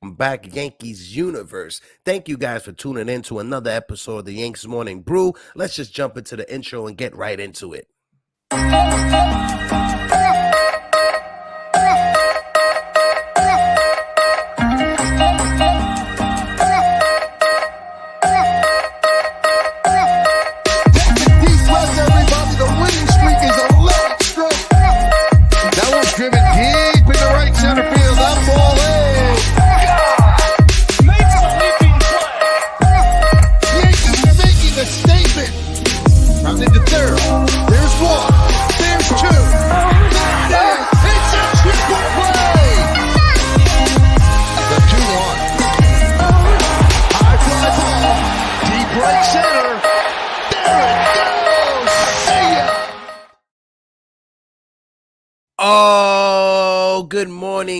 welcome back, Yankees universe. Thank you guys for tuning in to another episode of the Yankees Morning Brew. Let's just jump into the intro and get right into it.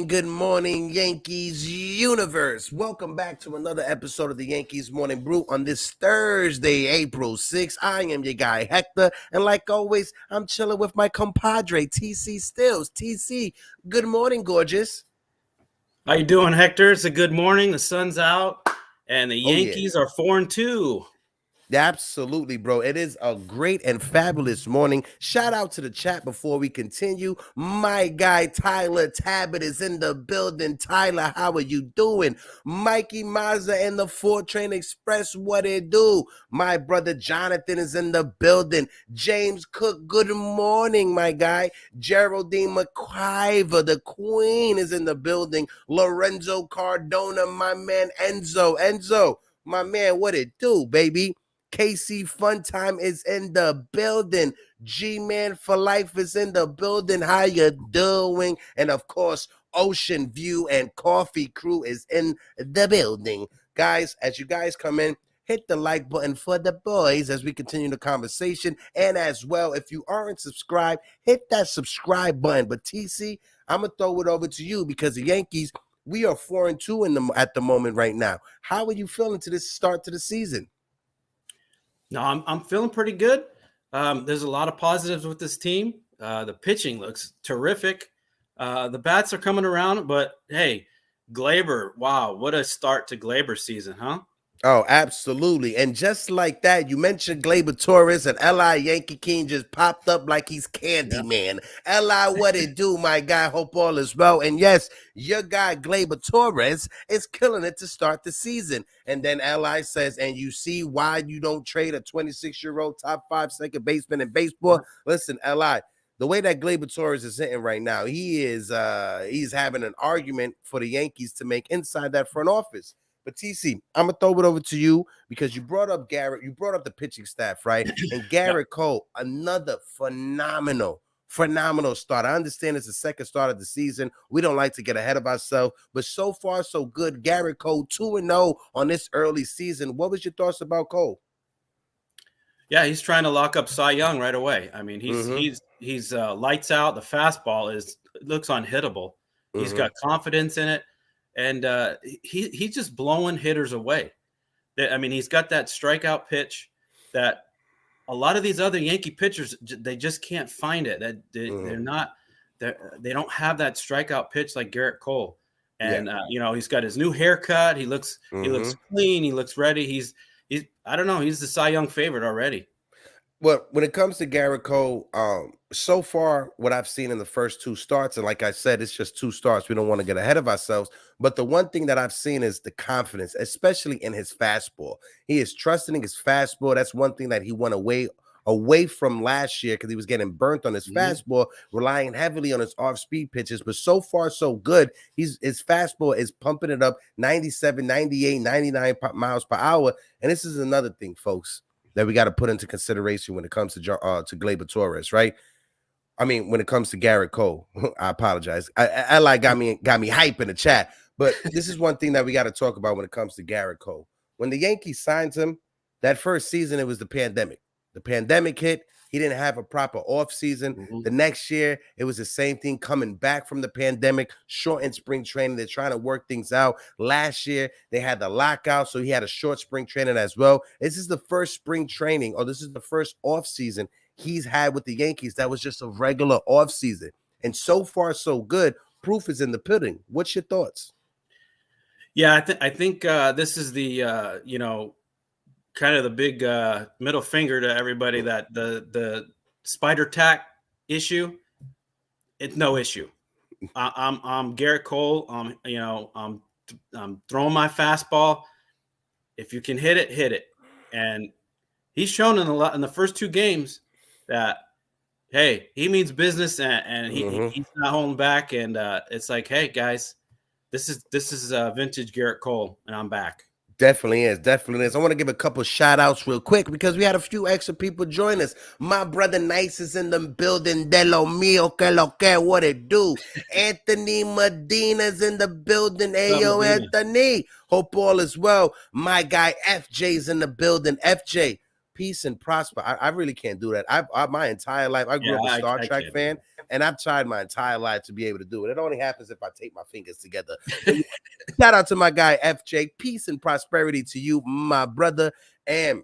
Good morning, Yankees universe. Welcome back to another episode of the Yankees Morning Brew on this Thursday, April 6th. I am your guy, Hector, and like always, I'm chilling with my compadre, TC Stills. TC, good morning, gorgeous. How you doing, Hector? It's a good morning. The sun's out, and the Yankees are 4-2. Absolutely, bro. It is a great and fabulous morning. Shout out to the chat before we continue. My guy Tyler Tabbitt is in the building. Tyler, how are you doing? Mikey Mazza and the 4 Train Express, what it do? My brother Jonathan is in the building. James Cook, good morning, my guy. Geraldine McIver, the queen, is in the building. Lorenzo Cardona, my man Enzo, my man, what it do, baby? KC Funtime is in the building. G-Man for Life is in the building. How you doing? And of course, Ocean View and Coffee Crew is in the building. Guys, as you guys come in, hit the like button for the boys as we continue the conversation. And as well, if you aren't subscribed, hit that subscribe button. But TC, I'm going to throw it over to you because the Yankees, we are 4-2 at the moment right now. How are you feeling to this start to the season? No, I'm feeling pretty good. There's a lot of positives with this team. The pitching looks terrific. The bats are coming around, but hey, Gleyber, wow, what a start to Gleyber season, huh? Oh, absolutely. And just like that, you mentioned Gleyber Torres and L.I. Yankee King just popped up like he's Candyman. Yeah. L.I., what it do, my guy? Hope all is well. And yes, your guy Gleyber Torres is killing it to start the season. And then L.I. says, and you see why you don't trade a 26-year-old top 5 second baseman in baseball? Listen, L.I., the way that Gleyber Torres is hitting right now, he's having an argument for the Yankees to make inside that front office. But TC, I'm going to throw it over to you because you brought up Garrett. You brought up the pitching staff, right? And Garrett Cole, another phenomenal start. I understand it's the second start of the season. We don't like to get ahead of ourselves. But so far, so good. Garrett Cole, 2-0 on this early season. What was your thoughts about Cole? Yeah, he's trying to lock up Cy Young right away. I mean, he's lights out. The fastball looks unhittable. He's got confidence in it. And he's just blowing hitters away. I mean, he's got that strikeout pitch that a lot of these other Yankee pitchers, they just can't find it. They don't have that strikeout pitch like Garrett Cole. And he's got his new haircut. He looks clean. He looks ready. He's I don't know. He's the Cy Young favorite already. Well, when it comes to Garrett Cole, so far, what I've seen in the first 2 starts, and like I said, it's just 2 starts. We don't want to get ahead of ourselves. But the one thing that I've seen is the confidence, especially in his fastball. He is trusting in his fastball. That's one thing that he went away from last year because he was getting burnt on his fastball, relying heavily on his off-speed pitches. But so far, so good. His fastball is pumping it up 97, 98, 99 miles per hour. And this is another thing, folks, that we got to put into consideration when it comes to Gleyber Torres, right? I mean, when it comes to Garrett Cole, I apologize. I got me hype in the chat, but this is one thing that we got to talk about when it comes to Garrett Cole. When the Yankees signed him, that first season, it was the pandemic. The pandemic hit. He didn't have a proper offseason. The next year, it was the same thing coming back from the pandemic, shortened spring training. They're trying to work things out. Last year, they had the lockout, so he had a short spring training as well. This is the first spring training, or this is the first offseason he's had with the Yankees that was just a regular offseason. And so far, so good. Proof is in the pudding. What's your thoughts? Yeah, I think this is the kind of the big middle finger to everybody that the spider tack issue. It's no issue. I'm Garrett Cole. I'm throwing my fastball. If you can hit it. And he's shown in the first 2 games that, hey, he means business, and he's not holding back. And it's like, hey guys, this is vintage Garrett Cole, and I'm back. Definitely is. Definitely is. I want to give a couple shout outs real quick because we had a few extra people join us. My brother Nice is in the building. De lo mío, que lo que, what it do? Anthony Medina's in the building. Hey, yo, Anthony. Hope all is well. My guy FJ's in the building. FJ, peace and prosper. I really can't do that. My entire life, I grew up a Star Trek fan, and I've tried my entire life to be able to do it. It only happens if I take my fingers together. Shout out to my guy FJ. Peace and prosperity to you, my brother. And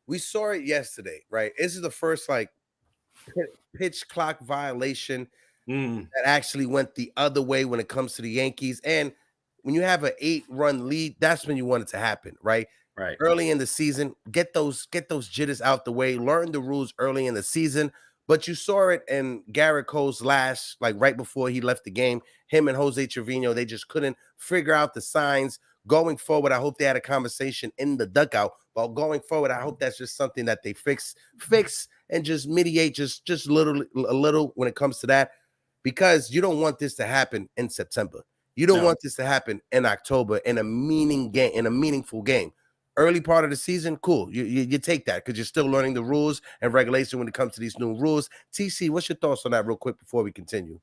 we saw it yesterday, right? This is the first like pitch clock violation that actually went the other way when it comes to the Yankees. And when you have an 8-run lead, that's when you want it to happen, right? Right. Early in the season, get those jitters out the way, learn the rules early in the season. But you saw it in Garrett Cole's last, like right before he left the game, him and Jose Trevino, they just couldn't figure out the signs. Going forward, I hope they had a conversation in the dugout. But going forward, I hope that's just something that they fix and just mediate just a little when it comes to that, because you don't want this to happen in September. You don't want this to happen in October in a meaningful game. Early part of the season, cool. You take that because you're still learning the rules and regulation when it comes to these new rules. TC, what's your thoughts on that real quick before we continue?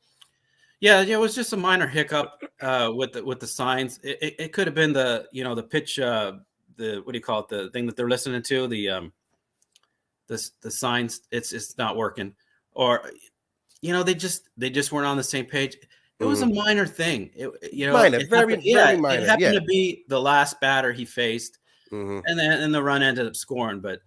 Yeah, it was just a minor hiccup with the signs. It could have been the pitch, the what do you call it, the thing that they're listening to, the signs. It's not working, or they just weren't on the same page. It was a minor thing. Very minor. It happened to be the last batter he faced. And then the run ended up scoring. But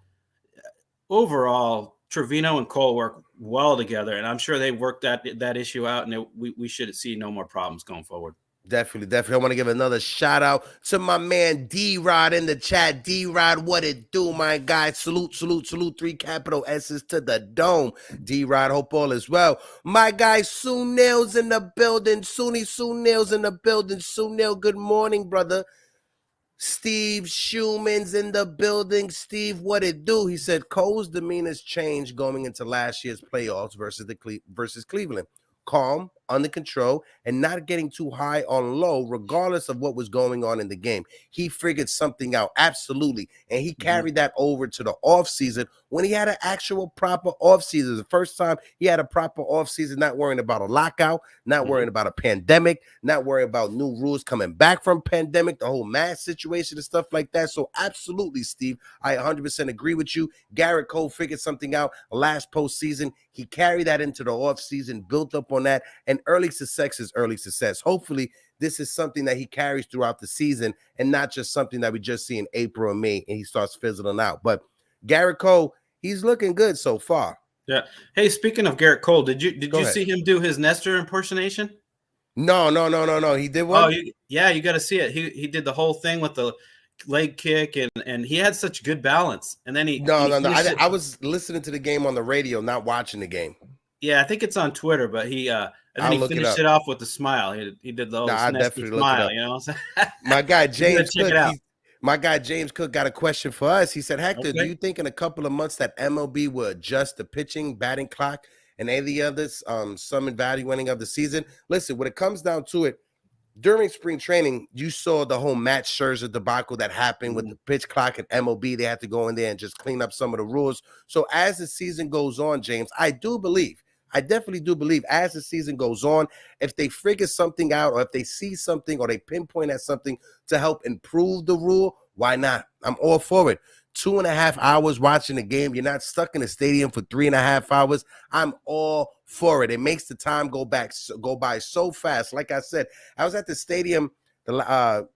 overall, Trevino and Cole work well together, and I'm sure they worked that issue out, and we should see no more problems going forward. Definitely. I want to give another shout out to my man D-Rod in the chat. D-Rod, what it do, my guy? Salute. 3 capital S's to the dome. D-Rod, hope all is well. My guy Sue Nails in the building. Sue Nails in the building. Sue Nail, good morning, brother. Steve Schumann's in the building. Steve, what it do? He said Cole's demeanor's changed going into last year's playoffs versus Cleveland. Calm, under control, and not getting too high on low, regardless of what was going on in the game. He figured something out, absolutely. And he carried that over to the offseason when he had an actual proper offseason. The first time he had a proper offseason, not worrying about a lockout, not worrying about a pandemic, not worrying about new rules coming back from pandemic, the whole mask situation and stuff like that. So absolutely, Steve, I 100% agree with you. Garrett Cole figured something out last postseason. He carried that into the offseason, built up on that, and early success is early success. Hopefully, this is something that he carries throughout the season and not just something that we just see in April and May and he starts fizzling out. But Garrett Cole, he's looking good so far. Yeah. Hey, speaking of Garrett Cole, did you see him do his Nestor impersonation? No. He did one? Oh, you got to see it. He did the whole thing with the leg kick, and he had such good balance. And then I was listening to the game on the radio, not watching the game. Yeah, I think it's on Twitter, but he finished it off with a smile. He did the whole smile, My guy James Cook, my guy James Cook got a question for us. He said, Hector, do you think in a couple of months that MLB will adjust the pitching, batting clock, and any others, some evaluating of the season? Listen, when it comes down to it, during spring training, you saw the whole Matt Scherzer debacle that happened with the pitch clock and MLB. They had to go in there and just clean up some of the rules. So as the season goes on, James, I definitely do believe as the season goes on, if they figure something out or if they see something or they pinpoint at something to help improve the rule, why not? I'm all for it. 2.5 hours watching the game. You're not stuck in the stadium for 3.5 hours. I'm all for it. It makes the time go by so fast. Like I said, I was at the stadium like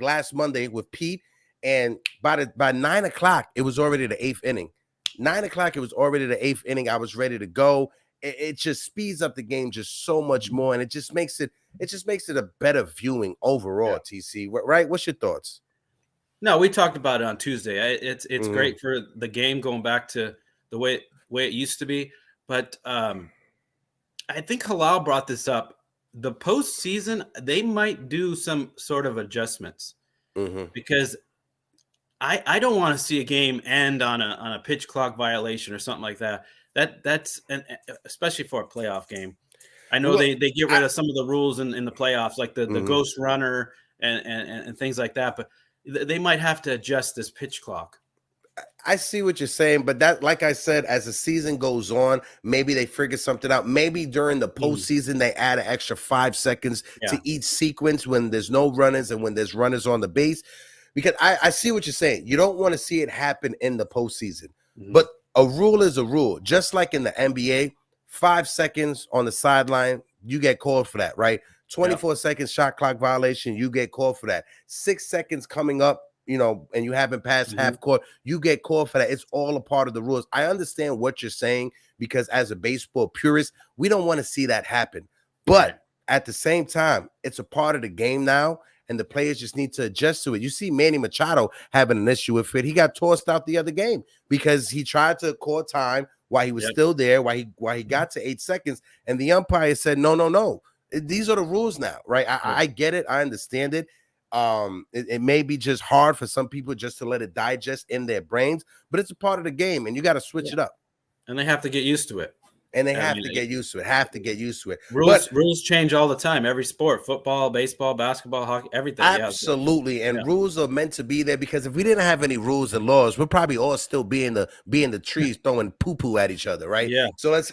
last Monday with Pete, and by 9 o'clock, it was already the 8th inning. 9 o'clock, it was already the 8th inning. I was ready to go. it just speeds up the game just so much more, and it just makes it a better viewing overall. TC, right? What's your thoughts? No, we talked about it on Tuesday. It's great for the game going back to the way it used to be. But I think Halal brought this up. The postseason, they might do some sort of adjustments because I don't want to see a game end on a pitch clock violation or something like that. That's especially for a playoff game. I know they get rid of some of the rules in the playoffs, like the ghost runner and things like that. But they might have to adjust this pitch clock. I see what you're saying, but that, like I said, as the season goes on, maybe they figure something out. Maybe during the postseason, they add an extra 5 seconds to each sequence when there's no runners and when there's runners on the base. Because I see what you're saying. You don't want to see it happen in the postseason. But a rule is a rule. Just like in the NBA, 5 seconds on the sideline, you get called for that, right? 24 seconds shot clock violation, you get called for that. 6 seconds coming up, and you haven't passed half court, you get called for that. It's all a part of the rules. I understand what you're saying because as a baseball purist, we don't want to see that happen. But at the same time, it's a part of the game now, and the players just need to adjust to it. You see Manny Machado having an issue with it. He got tossed out the other game because he tried to call time while he was still there, while he got to 8 seconds, and the umpire said, no. These are the rules now, right? I get it. I understand it. It may be just hard for some people just to let it digest in their brains, but it's a part of the game, and you got to switch it up. And they have to get used to it. And they have to get used to it. Rules change all the time. Every sport, football, baseball, basketball, hockey, everything. Absolutely. And rules are meant to be there because if we didn't have any rules and laws, we'll probably all still be in the trees throwing poo-poo at each other, right? Yeah. So let's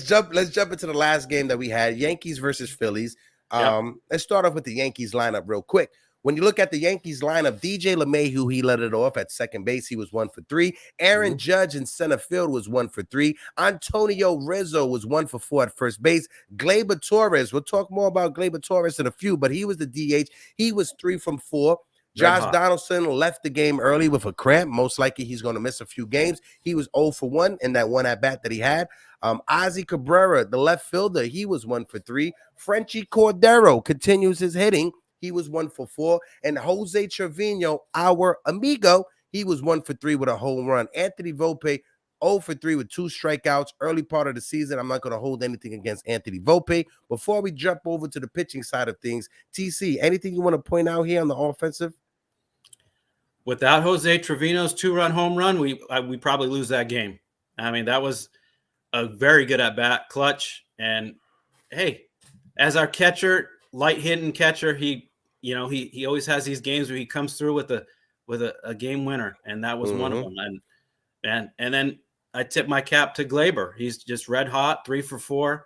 jump into the last game that we had, Yankees versus Phillies. Let's start off with the Yankees lineup real quick. When you look at the Yankees lineup, DJ LeMahieu, he led it off at second base. He was 1 for 3. Aaron Judge in center field was 1 for 3. Antonio Rizzo was 1 for 4 at first base. Gleyber Torres, we'll talk more about Gleyber Torres in a few, but he was the DH. He was 3 from 4. Josh Donaldson left the game early with a cramp. Most likely he's going to miss a few games. He was 0 for 1 in that one at-bat that he had. Ozzie Cabrera, the left fielder, he was 1 for 3. Frenchie Cordero continues his hitting. He was 1 for 4. And Jose Trevino, our amigo, he was 1 for 3 with a home run. Anthony Volpe, 0 for 3 with 2 strikeouts. Early part of the season, I'm not going to hold anything against Anthony Volpe. Before we jump over to the pitching side of things, TC, anything you want to point out here on the offensive? Without Jose Trevino's 2-run home run, we probably lose that game. I mean, that was a very good at-bat, clutch. And, hey, as our catcher, light-hitting catcher, he always has these games where he comes through with a game winner, and that was one of them. And then I tip my cap to Gleyber. He's just red hot, 3 for 4.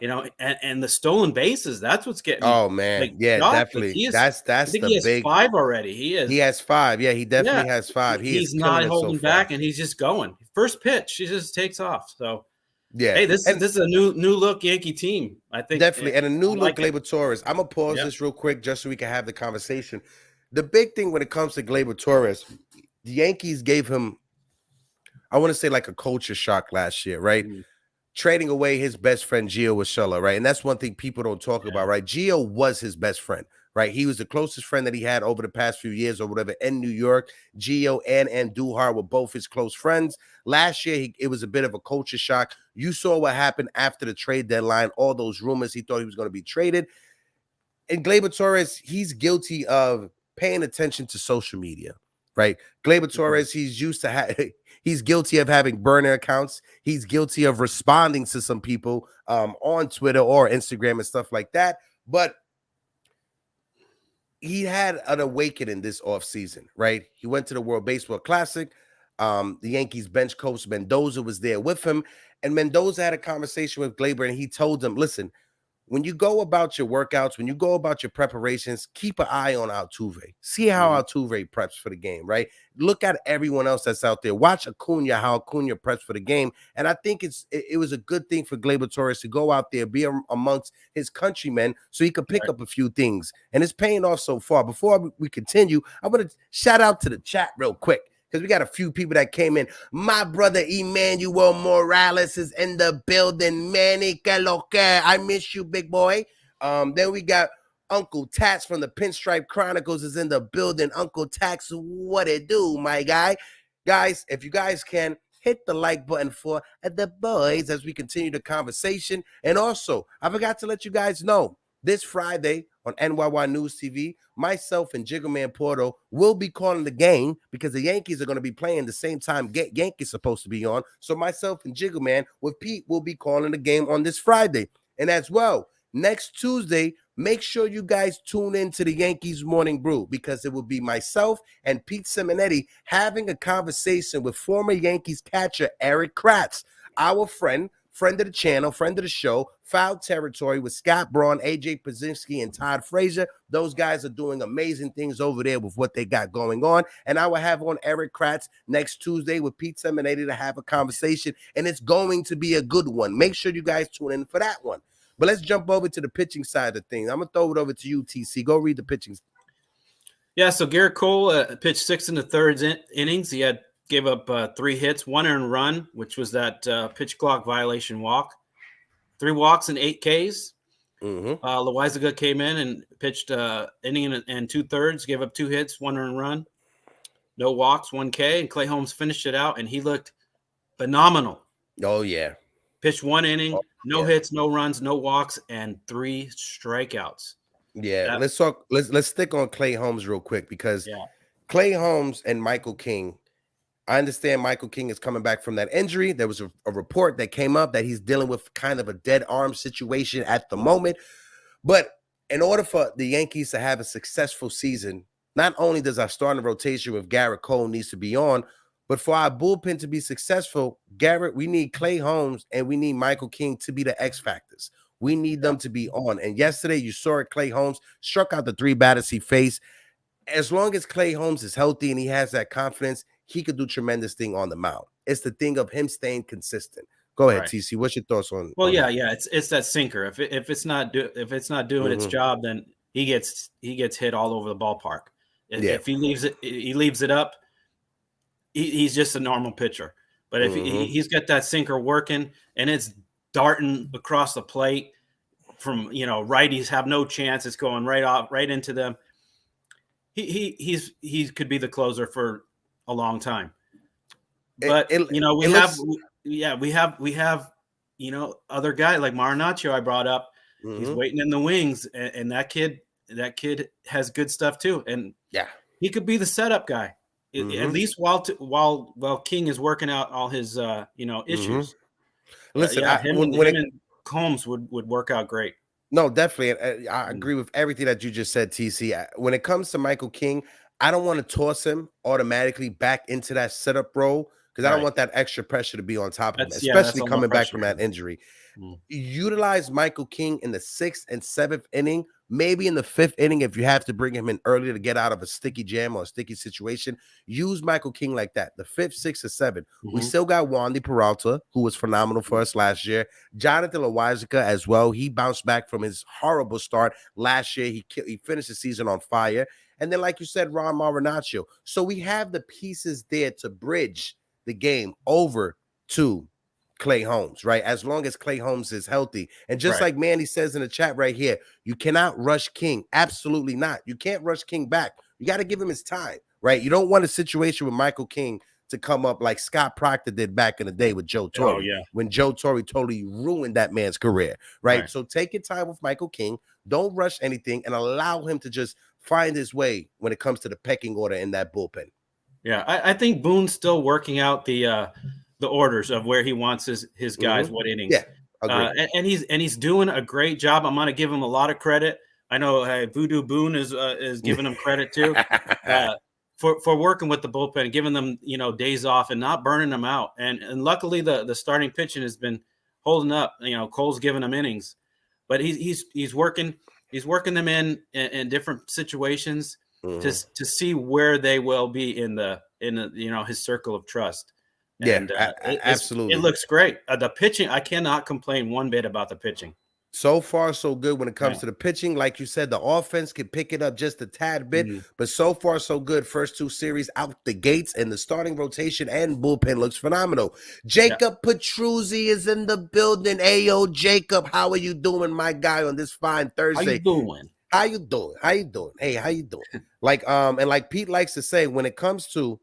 And the stolen bases, that's what's getting me. Oh man, definitely. That's the big 5 already. He has 5. Yeah, he definitely has 5. He's not holding back, and he's just going. First pitch, he just takes off. So yeah, hey, this is a new look Yankee team. I think definitely, and a new look Gleyber Torres. I'm gonna pause this real quick just so we can have the conversation. The big thing when it comes to Gleyber Torres, the Yankees gave him, I want to say, like a culture shock last year, right? Trading away his best friend Gio Urshela, right? And that's one thing people don't talk about, right? Gio was his best friend, right? He was the closest friend that he had over the past few years or whatever in New York. Gio and Andujar were both his close friends. Last year, it was a bit of a culture shock. You saw what happened after the trade deadline, all those rumors. He thought he was going to be traded. And Gleyber Torres, he's guilty of paying attention to social media, right? Gleyber Torres, he's guilty of having burner accounts. He's guilty of responding to some people on Twitter or Instagram and stuff like that. But he had an awakening this offseason, right? He went to the World Baseball Classic. The Yankees bench coach Mendoza was there with him. And Mendoza had a conversation with Gleyber, and he told him, listen, when you go about your workouts, when you go about your preparations, keep an eye on Altuve. See how Altuve preps for the game, right? Look at everyone else that's out there. Watch Acuna, how Acuna preps for the game. And I think it was a good thing for Gleyber Torres to go out there, be amongst his countrymen so he could pick up a few things. And it's paying off so far. Before we continue, I want to shout out to the chat real quick. because we got a few people that came in. My brother Emmanuel Morales is in the building. Manny, que lo que? I miss you, big boy. Then we got Uncle Tats from the Pinstripe Chronicles is in the building. Uncle Tats, what it do, my guy? Guys, if you guys can, hit the like button for the boys as we continue the conversation. And also, I forgot to let you guys know, this Friday on NYY News TV, myself and Jiggerman Porto will be calling the game because the Yankees are going to be playing the same time Yankees supposed to be on. So myself and Jiggerman with Pete will be calling the game on this Friday. And as well, next Tuesday, make sure you guys tune in to the Yankees Morning Brew because it will be myself and Pete Simonetti having a conversation with former Yankees catcher Eric Kratz, our friend of the channel, friend of the show, Foul Territory with Scott Braun, AJ Pazinski, and Todd Frazier. Those guys are doing amazing things over there with what they got going on. And I will have on Eric Kratz next Tuesday with Pete Simonetti to have a conversation, and it's going to be a good one. Make sure you guys tune in for that one. But let's jump over to the pitching side of things. I'm going to throw it over to you, TC. Go read the pitching. Yeah, so Garrett Cole pitched 6 1/3 innings. He gave up 3 hits, 1 earned run, which was that pitch clock violation walk, 3 walks and 8 Ks. Loaizaga came in and pitched inning and 2/3, gave up 2 hits, 1 earned run, no walks, 1 K. And Clay Holmes finished it out, and he looked phenomenal. Oh, yeah. Pitched 1 inning, no hits, no runs, no walks, and 3 strikeouts. Yeah, let's talk. Let's stick on Clay Holmes real quick because Clay Holmes and Michael King. I understand Michael King is coming back from that injury. There was a report that came up that he's dealing with kind of a dead arm situation at the moment. But in order for the Yankees to have a successful season, not only does our starting rotation with Garrett Cole needs to be on, but for our bullpen to be successful, Garrett, we need Clay Holmes and we need Michael King to be the X factors. We need them to be on. And yesterday you saw it, Clay Holmes struck out the 3 batters he faced. As long as Clay Holmes is healthy and he has that confidence, he could do tremendous thing on the mound. It's the thing of him staying consistent. Go ahead, TC. What's your thoughts on? Well, it's that sinker. If it's not doing its job, then he gets hit all over the ballpark. If he leaves it up, he's just a normal pitcher. But if he's got that sinker working and it's darting across the plate from righties have no chance. It's going right into them. He could be the closer for a long time. But we have other guy like Marinaccio I brought up. He's waiting in the wings, and that kid has good stuff too. And he could be the setup guy at least while King is working out all his issues. Listen, him and Combs would work out great. No, definitely. I agree with everything that you just said, TC. When it comes to Michael King, I don't want to toss him automatically back into that setup role because I don't want that extra pressure to be on top of him, especially coming back from that injury. Utilize Michael King in the 6th and 7th inning, maybe in the 5th inning if you have to bring him in early to get out of a sticky jam or a sticky situation. Use Michael King like that. The 5th, 6th, or 7th. We still got Wandy Peralta, who was phenomenal for us last year. Jonathan Loaizaga as well. He bounced back from his horrible start last year. He finished the season on fire. And then, like you said, Ron Marinaccio. So we have the pieces there to bridge the game over to Clay Holmes, right? As long as Clay Holmes is healthy. And just like Manny says in the chat right here, you cannot rush King. Absolutely not. You can't rush King back. You got to give him his time, right? You don't want a situation with Michael King to come up like Scott Proctor did back in the day with Joe Torre, when Joe Torre totally ruined that man's career, right? So take your time with Michael King. Don't rush anything and allow him to just find his way when it comes to the pecking order in that bullpen. Yeah, I think Boone's still working out the orders of where he wants his guys, what innings. Yeah, and he's doing a great job. I'm going to give him a lot of credit. I know Voodoo Boone is giving him credit too for working with the bullpen, giving them days off and not burning them out. And luckily the starting pitching has been holding up. Cole's giving them innings, but he's working them in different situations to see where they will be in the his circle of trust. And, absolutely. It looks great. The pitching, I cannot complain one bit about the pitching. So far, so good when it comes to the pitching. Like you said, the offense can pick it up just a tad bit, but so far, so good. First 2 series out the gates, and the starting rotation and bullpen looks phenomenal. Jacob Petruzzi is in the building. Ayo, Jacob, how are you doing, my guy, on this fine Thursday? How you doing? How you doing? How you doing? Hey, how you doing? Like, and like Pete likes to say, when it comes to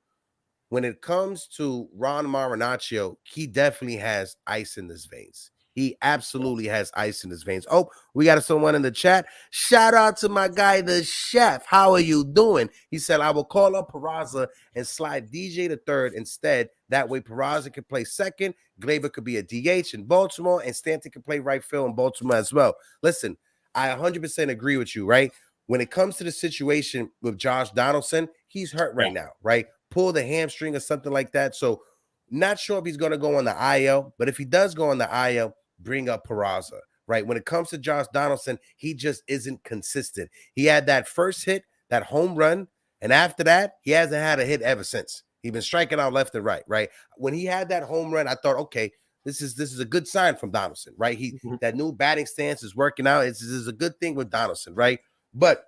Ron Marinaccio, he definitely has ice in his veins. He absolutely has ice in his veins. Oh, we got someone in the chat. Shout out to my guy, the chef. How are you doing? He said, I will call up Peraza and slide DJ to third instead. That way, Peraza can play second. Gleyber could be a DH in Baltimore, and Stanton can play right field in Baltimore as well. Listen, I 100% agree with you, right? When it comes to the situation with Josh Donaldson, he's hurt right now, right? Pull the hamstring or something like that. So not sure if he's going to go on the IL, but if he does go on the IL, bring up Peraza, right? When it comes to Josh Donaldson, he just isn't consistent. He had that first hit, that home run, and after that, he hasn't had a hit ever since. He's been striking out left and right, right? When he had that home run, I thought, okay, this is a good sign from Donaldson, right? That new batting stance is working out. This is a good thing with Donaldson, right? But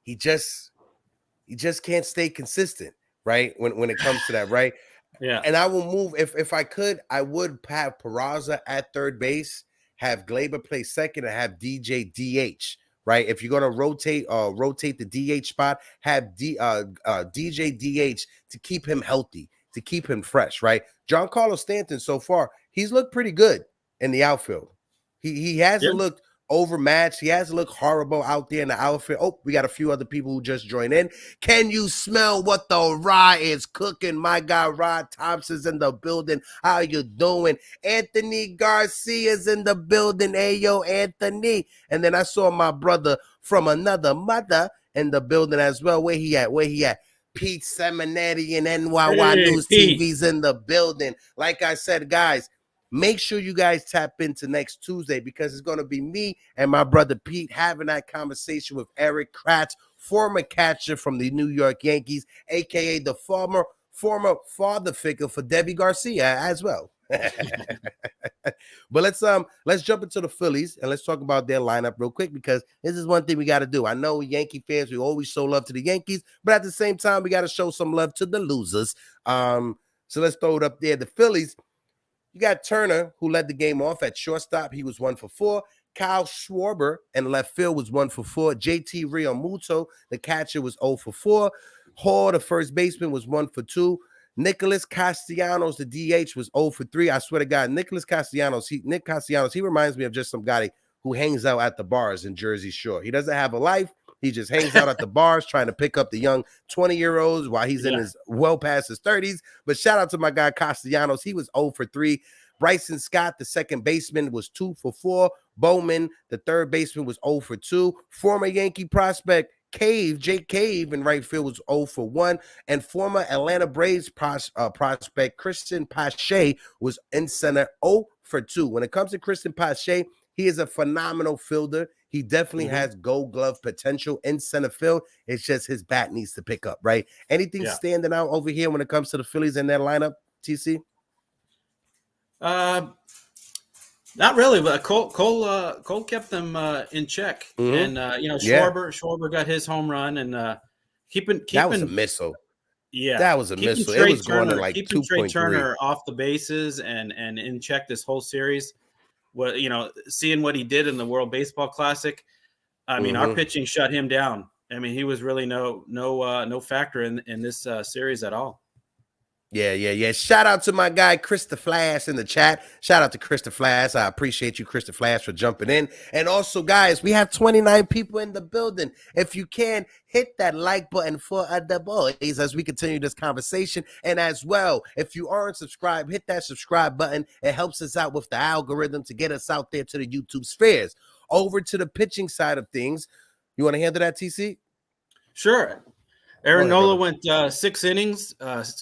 he just can't stay consistent, right? When it comes to that, right? Yeah. And I will move if I could, I would have Peraza at third base, have Gleyber play second, and have DJ DH. Right? If you're gonna rotate the DH spot, have DJ DH to keep him healthy, to keep him fresh. Right? Giancarlo Stanton so far, he's looked pretty good in the outfield. He hasn't looked overmatched. He hasn't looked horrible out there in the outfield. Oh, we got a few other people who just joined in. Can you smell what the rye is cooking? My guy Rod Thompson's in the building. How you doing? Anthony Garcia's in the building. Hey, yo, Anthony. And then I saw my brother from another mother in the building as well. Where he at? Pete Seminetti and NYY News TV's in the building. Like I said, guys, make sure you guys tap into next Tuesday, because it's going to be me and my brother Pete having that conversation with Eric Kratz, former catcher from the New York Yankees, a.k.a. the former father figure for Debbie Garcia as well. But let's jump into the Phillies and let's talk about their lineup real quick, because this is one thing we got to do. I know Yankee fans, we always show love to the Yankees, but at the same time, we got to show some love to the losers. So let's throw it up there. The Phillies, you got Turner, who led the game off at shortstop. He was 1 for 4. Kyle Schwarber in left field was 1 for 4. JT Realmuto, the catcher, was 0 for 4. Hall, the first baseman, was 1 for 2. Nicholas Castellanos, the DH, was 0 for 3. I swear to God, Nick Castellanos, he reminds me of just some guy who hangs out at the bars in Jersey Shore. He doesn't have a life. He just hangs out at the bars trying to pick up the young 20-year-olds while he's in his well past his 30s. But shout out to my guy Castellanos. He was 0 for 3. Bryson Scott, the second baseman, was 2 for 4. Bowman, the third baseman, was 0 for 2. Former Yankee prospect Jake Cave in right field was 0 for 1. And former Atlanta Braves prospect Christian Pache was in center 0 for 2. When it comes to Christian Pache, he is a phenomenal fielder. He definitely has gold glove potential in center field. It's just his bat needs to pick up, right? Anything standing out over here when it comes to the Phillies in their lineup, TC? Not really, but Cole kept them in check, and Schwarber got his home run, and keeping that was a missile. Yeah, that was a missile. It was going to like 2.3. Trey Turner off the bases and in check this whole series. What seeing what he did in the World Baseball Classic, I mean, our pitching shut him down. I mean, he was really no factor in this series at all. Yeah. Shout out to my guy, Krista Flash, in the chat. Shout out to Krista Flash. I appreciate you, Krista Flash, for jumping in. And also, guys, we have 29 people in the building. If you can, hit that like button for the boys as we continue this conversation. And as well, if you aren't subscribed, hit that subscribe button. It helps us out with the algorithm to get us out there to the YouTube spheres. Over to the pitching side of things. You want to handle that, TC? Sure. Aaron Nola went 6 innings,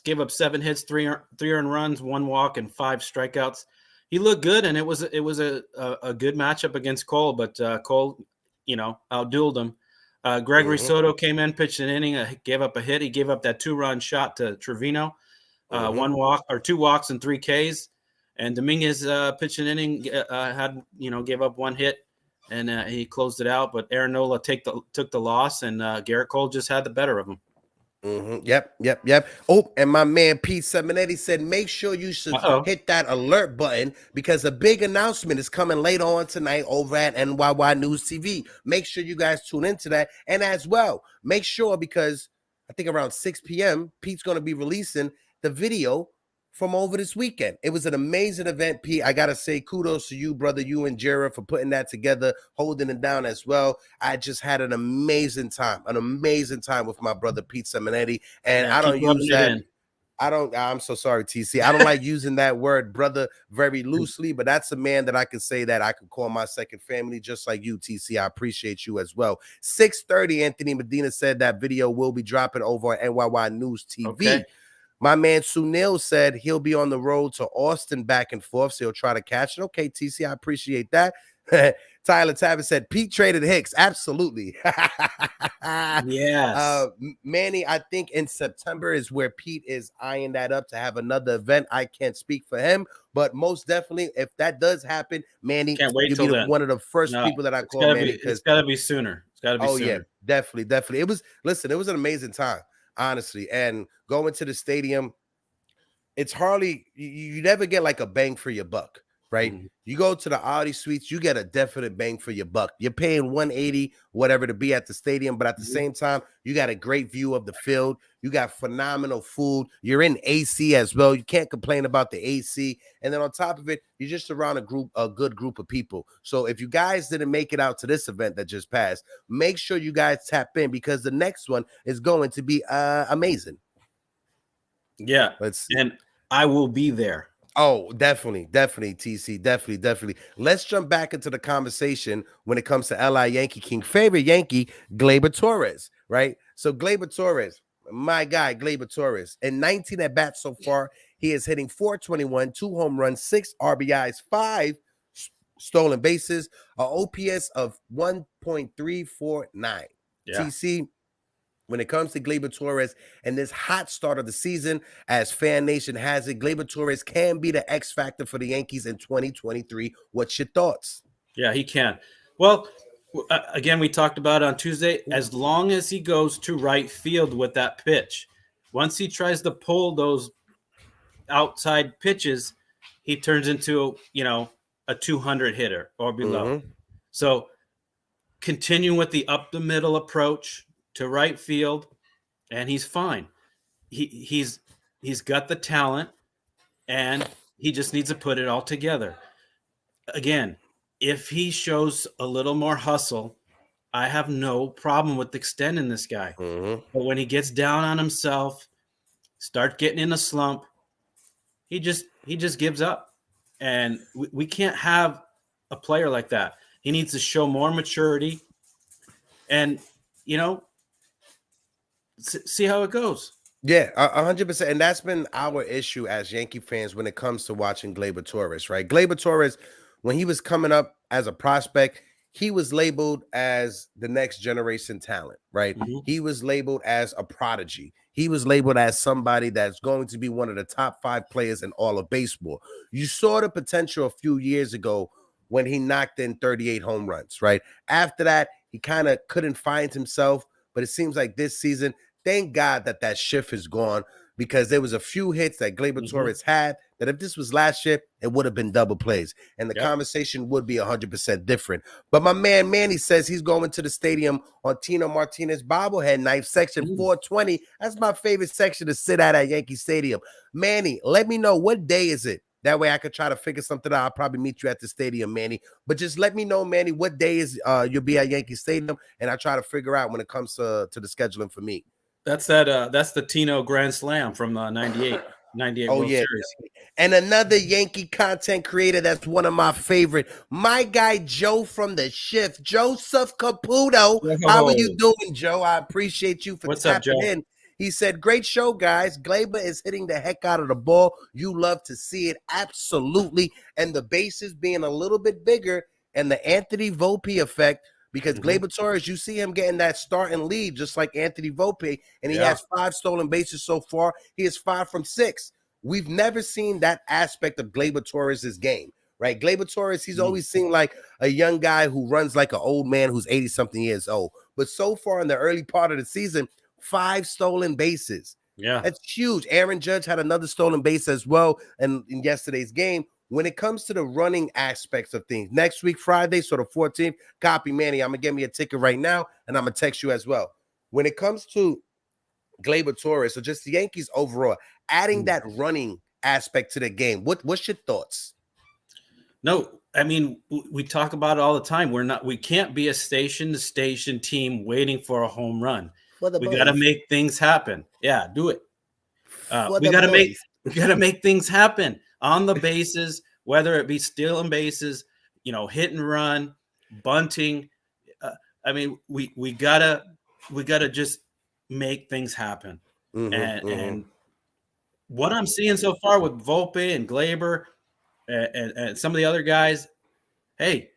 gave up 7 hits, 3 earned runs, 1 walk, and 5 strikeouts. He looked good, and it was a good matchup against Cole, but Cole, outdueled him. Gregory Soto came in, pitched an inning, gave up a hit. He gave up that 2-run shot to Trevino, 2 walks and 3 Ks. And Dominguez pitched an inning, gave up one hit, and he closed it out. But Aaron Nola took the loss, and Garrett Cole just had the better of him. Yep. Oh, and my man Pete Seminetti said, make sure you should hit that alert button because a big announcement is coming later on tonight over at NYY News TV. Make sure you guys tune into that. And as well, make sure, because I think around 6 p.m., Pete's going to be releasing the video from over this weekend. It was an amazing event, Pete. I got to say kudos to you, brother, you and Jera, for putting that together, holding it down as well. I just had an amazing time with my brother, Pete Seminetti. And I don't use that. I'm so sorry, TC. I don't like using that word, brother, very loosely, but that's a man that I can say that I could call my second family, just like you, TC. I appreciate you as well. 6:30, Anthony Medina said that video will be dropping over on NYY News TV. Okay. My man Sunil said he'll be on the road to Austin back and forth, so he'll try to catch it. Okay, TC, I appreciate that. Tyler Tavis said Pete traded Hicks. Absolutely. Yes. Manny, I think in September is where Pete is eyeing that up to have another event. I can't speak for him, but most definitely, if that does happen, Manny, can't wait till then. One of the first people that I call Manny. It's got to be sooner. It's got to be sooner. Yeah, definitely. It was an amazing time, honestly. And going to the stadium, it's hardly, you never get like a bang for your buck. Right? Mm-hmm. You go to the Audi Suites, you get a definite bang for your buck. You're paying $180, whatever, to be at the stadium, but at the same time, you got a great view of the field. You got phenomenal food. You're in AC as well. You can't complain about the AC. And then on top of it, you're just around a good group of people. So if you guys didn't make it out to this event that just passed, make sure you guys tap in because the next one is going to be amazing. Yeah. And I will be there. Oh, definitely, TC, definitely. Let's jump back into the conversation when it comes to LI Yankee King, favorite Yankee, Gleyber Torres, right? So Gleyber Torres, my guy, Gleyber Torres, in 19 at-bats so far, he is hitting .421, 2 home runs, 6 RBIs, 5 stolen bases, an OPS of 1.349. Yeah. TC, when it comes to Gleyber Torres and this hot start of the season, as Fan Nation has it, Gleyber Torres can be the X factor for the Yankees in 2023. What's your thoughts? Yeah, he can. Well, again, we talked about it on Tuesday. As long as he goes to right field with that pitch, once he tries to pull those outside pitches, he turns into, a 200 hitter or below. Mm-hmm. So continue with the up the middle approach to right field, and he's fine. He's got the talent, and he just needs to put it all together. Again, if he shows a little more hustle, I have no problem with extending this guy. Mm-hmm. But when he gets down on himself, start getting in a slump, he just gives up. And we can't have a player like that. He needs to show more maturity and, see how it goes. Yeah, 100%. And that's been our issue as Yankee fans when it comes to watching Gleyber Torres, right? Gleyber Torres, when he was coming up as a prospect, he was labeled as the next generation talent, right? Mm-hmm. He was labeled as a prodigy. He was labeled as somebody that's going to be one of the top 5 players in all of baseball. You saw the potential a few years ago when he knocked in 38 home runs, right? After that, he kind of couldn't find himself, but it seems like this season, thank God that shift is gone because there was a few hits that Gleyber Torres had that if this was last year, it would have been double plays. And the conversation would be 100% different. But my man Manny says he's going to the stadium on Tino Martinez bobblehead night, section 420. That's my favorite section to sit at Yankee Stadium. Manny, let me know, what day is it? That way I could try to figure something out. I'll probably meet you at the stadium, Manny. But just let me know, Manny, what day is you'll be at Yankee Stadium, and I'll try to figure out when it comes to the scheduling for me. That's the Tino Grand Slam from 98 World Series. And another Yankee content creator that's one of my favorite, my guy Joe from The Shift, Joseph Caputo. Whoa. How are you doing, Joe? I appreciate you for tapping in. He said, great show, guys. Gleyber is hitting the heck out of the ball. You love to see it. Absolutely. And the bases being a little bit bigger and the Anthony Volpe effect, because Gleyber Torres, you see him getting that start and lead just like Anthony Volpe, and he has 5 stolen bases so far. He is 5 from 6. we've never seen that aspect of Gleyber Torres' game, right? Gleyber Torres, he's always seemed like a young guy who runs like an old man who's 80-something years old. But so far in the early part of the season, 5 stolen bases. Yeah. That's huge. Aaron Judge had another stolen base as well in yesterday's game. When it comes to the running aspects of things, next week, Friday, so the 14th, copy Manny. I'm going to get me a ticket right now, and I'm going to text you as well. When it comes to Gleyber Torres, so just the Yankees overall, adding that running aspect to the game, what's your thoughts? No, I mean, we talk about it all the time. We can't be a station-to-station team waiting for a home run. We got to make things happen. Yeah, do it. We got to make things happen on the bases, whether it be stealing bases, hit and run, bunting. I mean, we gotta just make things happen. And what I'm seeing so far with Volpe and Gleyber and some of the other guys, hey,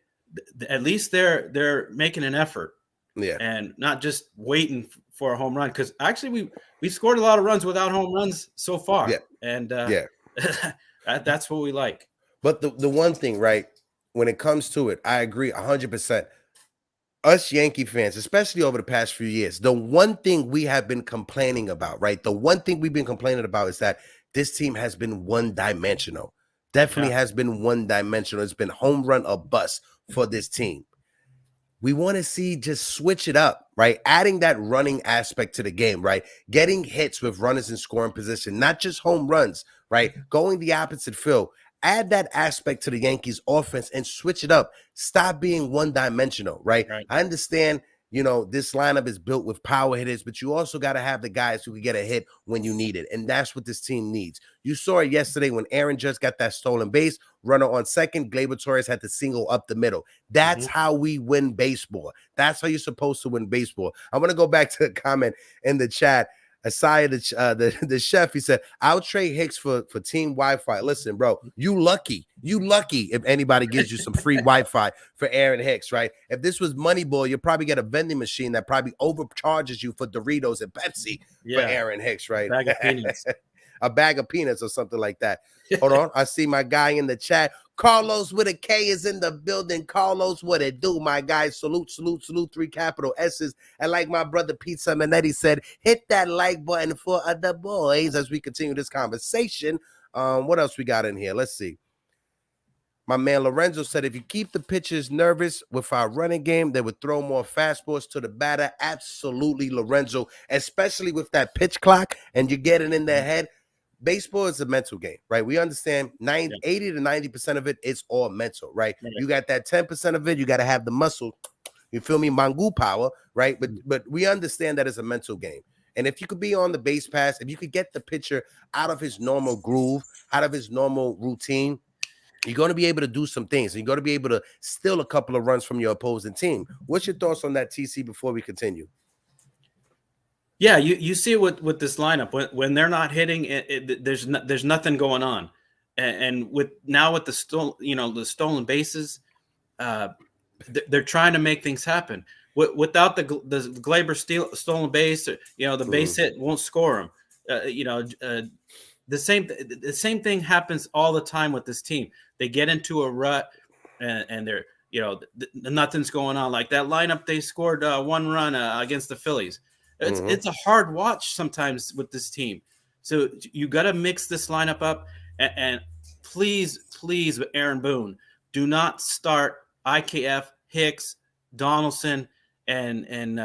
at least they're making an effort. Yeah, and not just waiting for a home run, because actually we scored a lot of runs without home runs so far. Yeah, and that's what we like. But the one thing, right, when it comes to it, I agree 100%. Us Yankee fans, especially over the past few years, the one thing we have been complaining about, right? The one thing we've been complaining about is that this team has been one-dimensional. Definitely has been one-dimensional. It's been home run or bust for this team. We want to see just switch it up, right? Adding that running aspect to the game, right? Getting hits with runners in scoring position, not just home runs, right? Going the opposite field. Add that aspect to the Yankees offense and switch it up. Stop being one-dimensional, right? I understand, this lineup is built with power hitters, but you also got to have the guys who can get a hit when you need it. And that's what this team needs. You saw it yesterday when Aaron just got that stolen base, runner on second, Gleyber Torres had to single up the middle. That's how we win baseball. That's how you're supposed to win baseball. I want to go back to the comment in the chat. Asaya, the chef, he said, I'll trade Hicks for team Wi-Fi. Listen, bro, you lucky if anybody gives you some free Wi-Fi for Aaron Hicks, right? If this was Moneyball, you'll probably get a vending machine that probably overcharges you for Doritos and Pepsi for Aaron Hicks, right? Bag of peanuts. A bag of peanuts or something like that. Hold on. I see my guy in the chat. Carlos with a K is in the building. Carlos, what it do, my guy? Salute, 3 capital S's. And like my brother Pete Simonetti said, hit that like button for the boys as we continue this conversation. What else we got in here? Let's see. My man Lorenzo said, if you keep the pitchers nervous with our running game, they would throw more fastballs to the batter. Absolutely, Lorenzo, especially with that pitch clock and you're getting in their head. Baseball is a mental game, right? We understand 80 to 90% of it is all mental, right? You got that 10% of it, you got to have the muscle, you feel me, mangu power, right? But we understand that it's a mental game. And if you could be on the base pass, if you could get the pitcher out of his normal groove, out of his normal routine, you're going to be able to do some things. You're going to be able to steal a couple of runs from your opposing team. What's your thoughts on that, TC, before we continue? Yeah, you see with this lineup when they're not hitting, there's nothing going on, and with the stolen bases, they're trying to make things happen. Without the Gleyber stolen base, the base hit won't score them. The same thing happens all the time with this team. They get into a rut, and they're nothing's going on. Like that lineup, they scored 1 run against the Phillies. It's a hard watch sometimes with this team. So you got to mix this lineup up. And please, Aaron Boone, do not start IKF, Hicks, Donaldson, and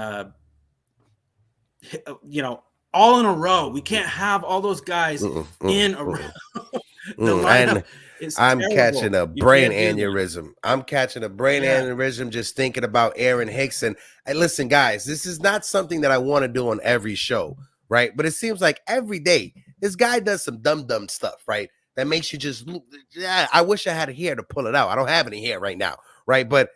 all in a row. We can't have all those guys in a row. The lineup I'm catching a brain aneurysm. I'm catching a brain aneurysm just thinking about Aaron Hicks. And listen, guys, this is not something that I want to do on every show, right? But it seems like every day this guy does some dumb stuff, right? That makes you just, I wish I had a hair to pull it out. I don't have any hair right now, right? But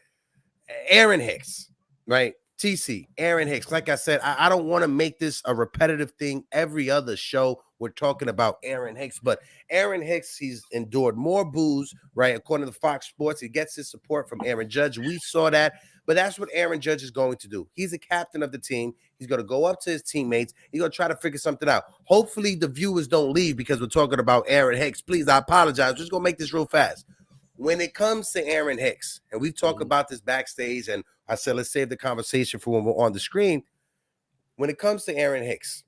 Aaron Hicks, right? TC, Aaron Hicks. Like I said, I don't want to make this a repetitive thing. Every other show, we're talking about Aaron Hicks. But Aaron Hicks, he's endured more boos, right? According to Fox Sports, he gets his support from Aaron Judge. We saw that. But that's what Aaron Judge is going to do. He's the captain of the team. He's going to go up to his teammates. He's going to try to figure something out. Hopefully the viewers don't leave because we're talking about Aaron Hicks. Please, I apologize. I'm just going to make this real fast. When it comes to Aaron Hicks, and we've talked about this backstage, and I said, let's save the conversation for when we're on the screen. When it comes to Aaron Hicks,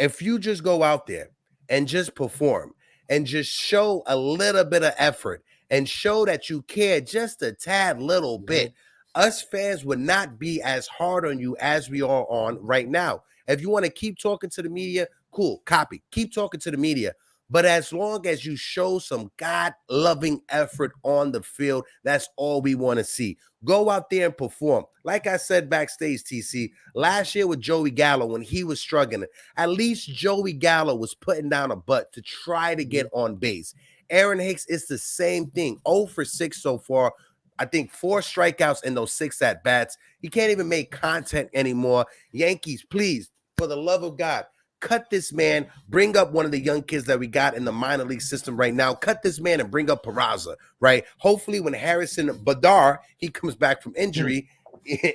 if you just go out there and just perform and just show a little bit of effort and show that you care just a tad little bit, us fans would not be as hard on you as we are on right now. If you want to keep talking to the media, cool, copy. Keep talking to the media. But as long as you show some God-loving effort on the field, that's all we want to see. Go out there and perform. Like I said backstage, TC, last year with Joey Gallo when he was struggling, at least Joey Gallo was putting down a butt to try to get on base. Aaron Hicks is the same thing. 0 for 6 so far. I think 4 strikeouts in those 6 at-bats. He can't even make content anymore. Yankees, please, for the love of God, cut this man, bring up one of the young kids that we got in the minor league system right now. Cut this man and bring up Peraza, right? Hopefully when Harrison Badar, he comes back from injury,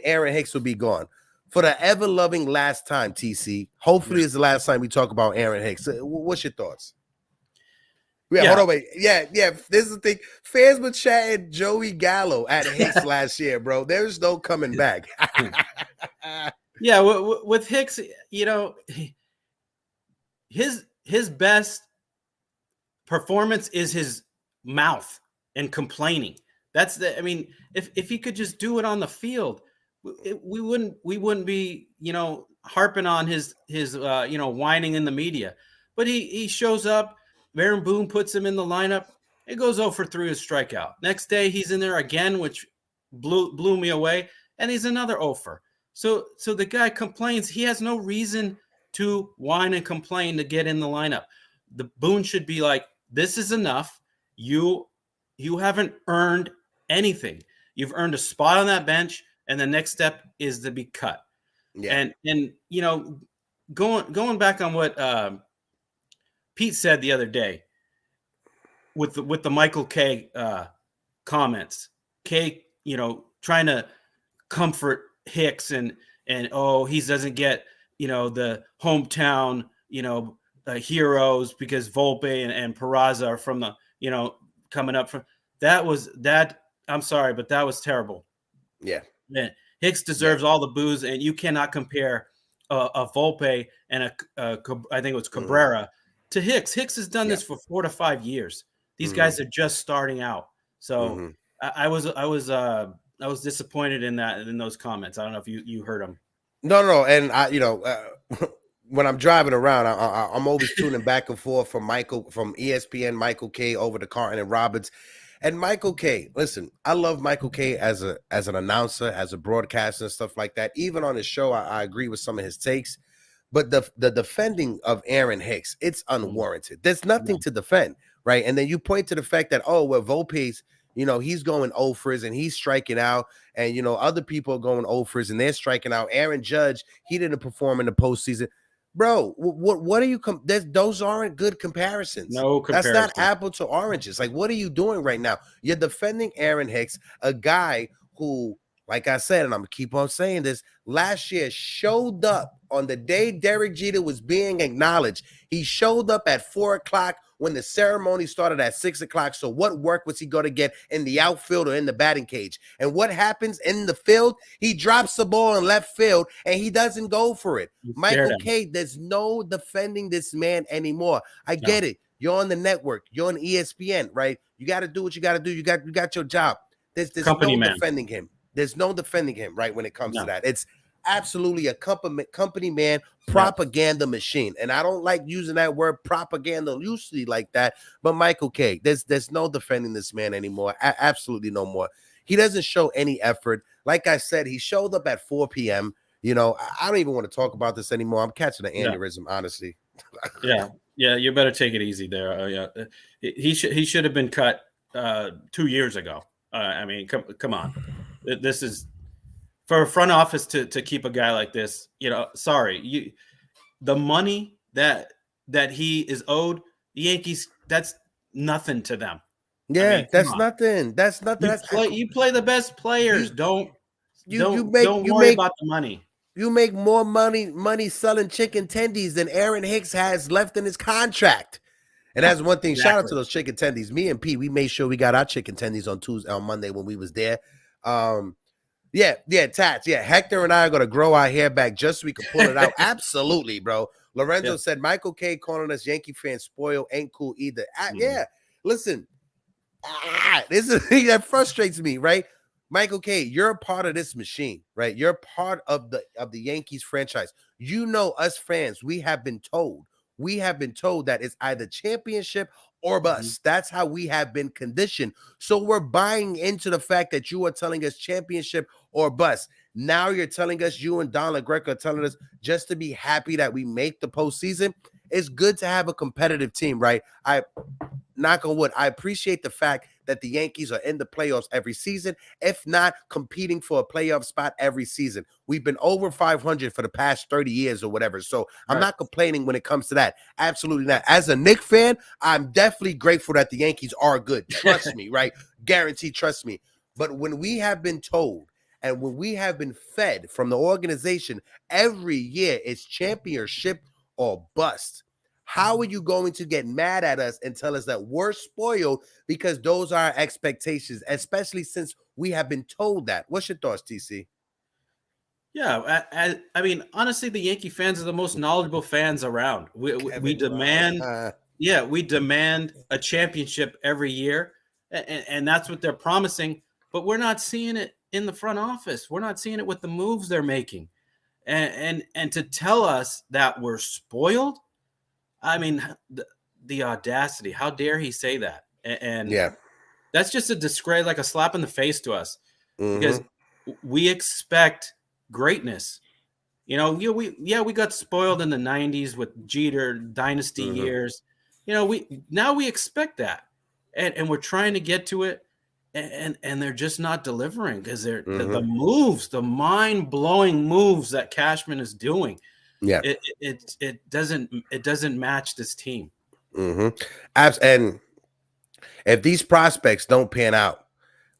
Aaron Hicks will be gone. For the ever-loving last time, TC, hopefully it's the last time we talk about Aaron Hicks. What's your thoughts? Yeah, hold on, wait. Yeah, this is the thing. Fans were chatting Joey Gallo at Hicks last year, bro. There's no coming back. Yeah, with Hicks, you know, his best performance is his mouth and complaining. That's the. I mean, if he could just do it on the field, we wouldn't be, you know, harping on his you know, whining in the media. But he shows up. Aaron Boone puts him in the lineup. It goes 0 for 3 with strikeout. Next day he's in there again, which blew me away, and he's another 0 for. So the guy complains. He has no reason to whine and complain to get in the lineup. The Boone should be like, this is enough. You haven't earned anything. You've earned a spot on that bench, and the next step is to be cut. Yeah. And you know, going back on what Pete said the other day with the Michael K comments. K, you know, trying to comfort Hicks and oh, he doesn't get, you know, the hometown, you know, heroes because Volpe and Peraza are from the, you know, coming up from that. I'm sorry, but that was terrible. Yeah. Man, Hicks deserves all the boos, and you cannot compare a Volpe and I think it was Cabrera to Hicks. Hicks has done this for 4 to 5 years. These guys are just starting out. So I was disappointed in those comments. I don't know if you heard them. No. And I, you know, when I'm driving around, I'm always tuning back and forth from ESPN, Michael K over to Carton and Roberts. And Michael K, listen, I love Michael K as an announcer, as a broadcaster and stuff like that. Even on his show, I agree with some of his takes. But the defending of Aaron Hicks, it's unwarranted. There's nothing to defend, right? And then you point to the fact that, oh, well, Volpe's, you know, he's going 0 for and he's striking out. And, you know, other people are going 0 for and they're striking out. Aaron Judge, he didn't perform in the postseason. Bro, what are you those aren't good comparisons. No comparison. That's not apple to oranges. Like, what are you doing right now? You're defending Aaron Hicks, a guy who, like I said, and I'm gonna keep on saying this, last year showed up on the day Derek Jeter was being acknowledged. He showed up at 4 o'clock when the ceremony started at 6 o'clock. So what work was he going to get in the outfield or in the batting cage? And what happens in the field? He drops the ball in left field and he doesn't go for it. Michael K, there's no defending this man anymore. I get it. You're on the network. You're on ESPN, right? You got to do what you got to do. You got your job. There's defending him. There's no defending him, right, when it comes to that. It's absolutely a company man propaganda machine. And I don't like using that word propaganda loosely like that. But Michael K, there's no defending this man anymore. Absolutely no more. He doesn't show any effort. Like I said, he showed up at 4 p.m. You know, I don't even want to talk about this anymore. I'm catching an aneurysm, honestly. Yeah, you better take it easy there. He should have been cut 2 years ago. I mean, come on. This is for a front office to keep a guy like this. You know, sorry, the money that he is owed, the Yankees, that's nothing to them. Yeah, I mean, that's nothing. That's nothing. You play the best players. Don't Don't worry about the money. You make more money selling chicken tendies than Aaron Hicks has left in his contract. And that's one thing. Exactly. Shout out to those chicken tendies. Me and Pete, we made sure we got our chicken tendies on Monday when we was there. Tats. Yeah, Hector and I are gonna grow our hair back just so we can pull it out. Absolutely, bro. Lorenzo said Michael K calling us Yankee fans spoiled ain't cool either. Yeah, listen, this is that frustrates me, right? Michael K, you're a part of this machine, right? You're part of the Yankees franchise. You know, us fans, we have been told that it's either championship or bust. That's how we have been conditioned. So we're buying into the fact that you are telling us championship or bust. Now you're telling us, you and Don LaGreca are telling us just to be happy that we make the postseason. It's good to have a competitive team, right? Knock on wood, I appreciate the fact that the Yankees are in the playoffs every season, if not competing for a playoff spot every season. We've been over 500 for the past 30 years or whatever. So I'm not complaining when it comes to that. Absolutely not. As a Knicks fan, I'm definitely grateful that the Yankees are good. Trust me, right? Guaranteed, trust me. But when we have been told and when we have been fed from the organization every year, it's championship or bust. How are you going to get mad at us and tell us that we're spoiled because those are our expectations, especially since we have been told that? What's your thoughts, TC? Yeah, I mean, honestly, the Yankee fans are the most knowledgeable fans around. We demand, we demand a championship every year, and that's what they're promising. But we're not seeing it in the front office. We're not seeing it with the moves they're making, and to tell us that we're spoiled. I mean, the audacity! How dare he say that? And that's just a disgrace, like a slap in the face to us, because we expect greatness. You know, we got spoiled in the 90s with Jeter dynasty years. You know, we expect that, and we're trying to get to it, and they're just not delivering because they're the moves, the mind blowing moves that Cashman is doing. Yeah, it doesn't match this team. And if these prospects don't pan out,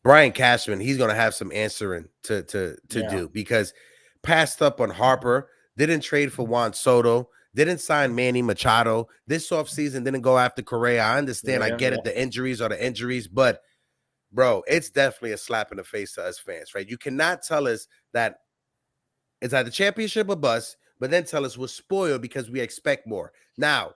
Brian Cashman, he's gonna have some answering to do, because passed up on Harper, didn't trade for Juan Soto, didn't sign Manny Machado this offseason, didn't go after Correa. I understand, I get it, the injuries are the injuries, but bro, it's definitely a slap in the face to us fans, right? You cannot tell us that it's either championship or bust, but then tell us we're spoiled because we expect more. Now,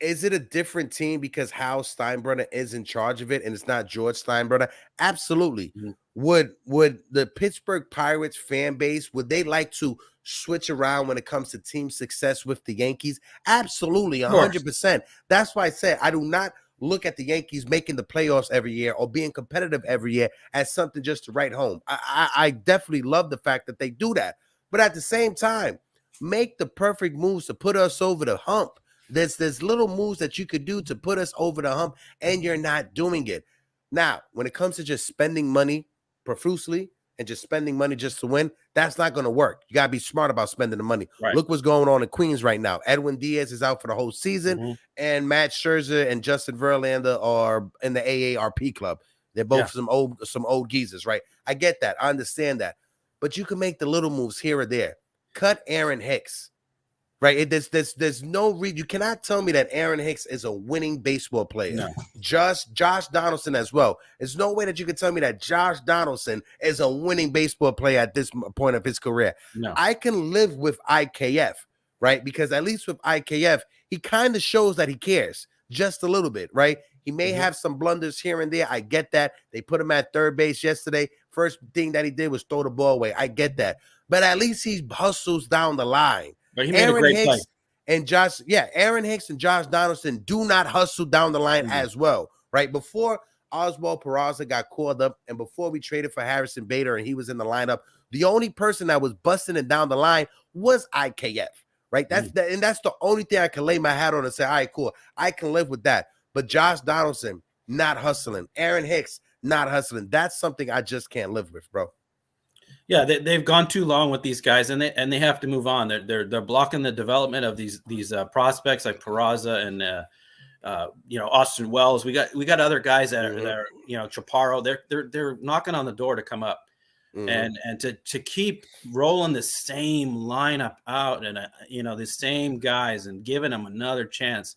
is it a different team because Hal Steinbrenner is in charge of it and it's not George Steinbrenner? Absolutely. Would the Pittsburgh Pirates fan base, would they like to switch around when it comes to team success with the Yankees? Absolutely, 100%. That's why I said I do not look at the Yankees making the playoffs every year or being competitive every year as something just to write home. I definitely love the fact that they do that. But at the same time, make the perfect moves to put us over the hump. There's little moves that you could do to put us over the hump, and you're not doing it. Now, when it comes to just spending money profusely and just spending money just to win, that's not going to work. You got to be smart about spending the money. Look what's going on in Queens right now. Edwin Diaz is out for the whole season, and Matt Scherzer and Justin Verlander are in the AARP club. They're both some old geezers, right? I get that. I understand that. But you can make the little moves here or there. Cut Aaron Hicks, right? There's no reason. You cannot tell me that Aaron Hicks is a winning baseball player. No. Josh Donaldson as well. There's no way that you can tell me that Josh Donaldson is a winning baseball player at this point of his career. No. I can live with IKF, right? Because at least with IKF, he kind of shows that he cares just a little bit, right? He may have some blunders here and there. I get that. They put him at third base yesterday. First thing that he did was throw the ball away. I get that. But at least he hustles down the line. But he made a great play. Aaron Hicks and Josh Donaldson do not hustle down the line as well, right? Before Oswald Peraza got called up and before we traded for Harrison Bader and he was in the lineup, the only person that was busting it down the line was IKF, right? That's the only thing I can lay my hat on and say, all right, cool. I can live with that. But Josh Donaldson, not hustling. Aaron Hicks, not hustling. That's something I just can't live with, bro. Yeah, they've gone too long with these guys, and they have to move on. They're blocking the development of these prospects like Peraza and Austin Wells. We got other guys that are Chaparro. They're knocking on the door to come up. and to keep rolling the same lineup out and the same guys and giving them another chance.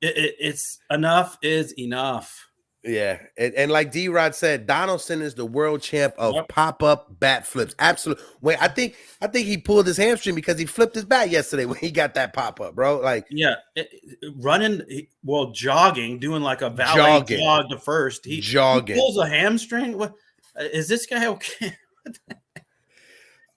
It's enough is enough. Yeah, and like D-Rod said, Donaldson is the world champ of pop-up bat flips. Absolutely. Wait, I think he pulled his hamstring because he flipped his bat yesterday when he got that pop-up, bro. Like, jogging, doing like a valet jog to first. He pulls a hamstring. What is this guy okay?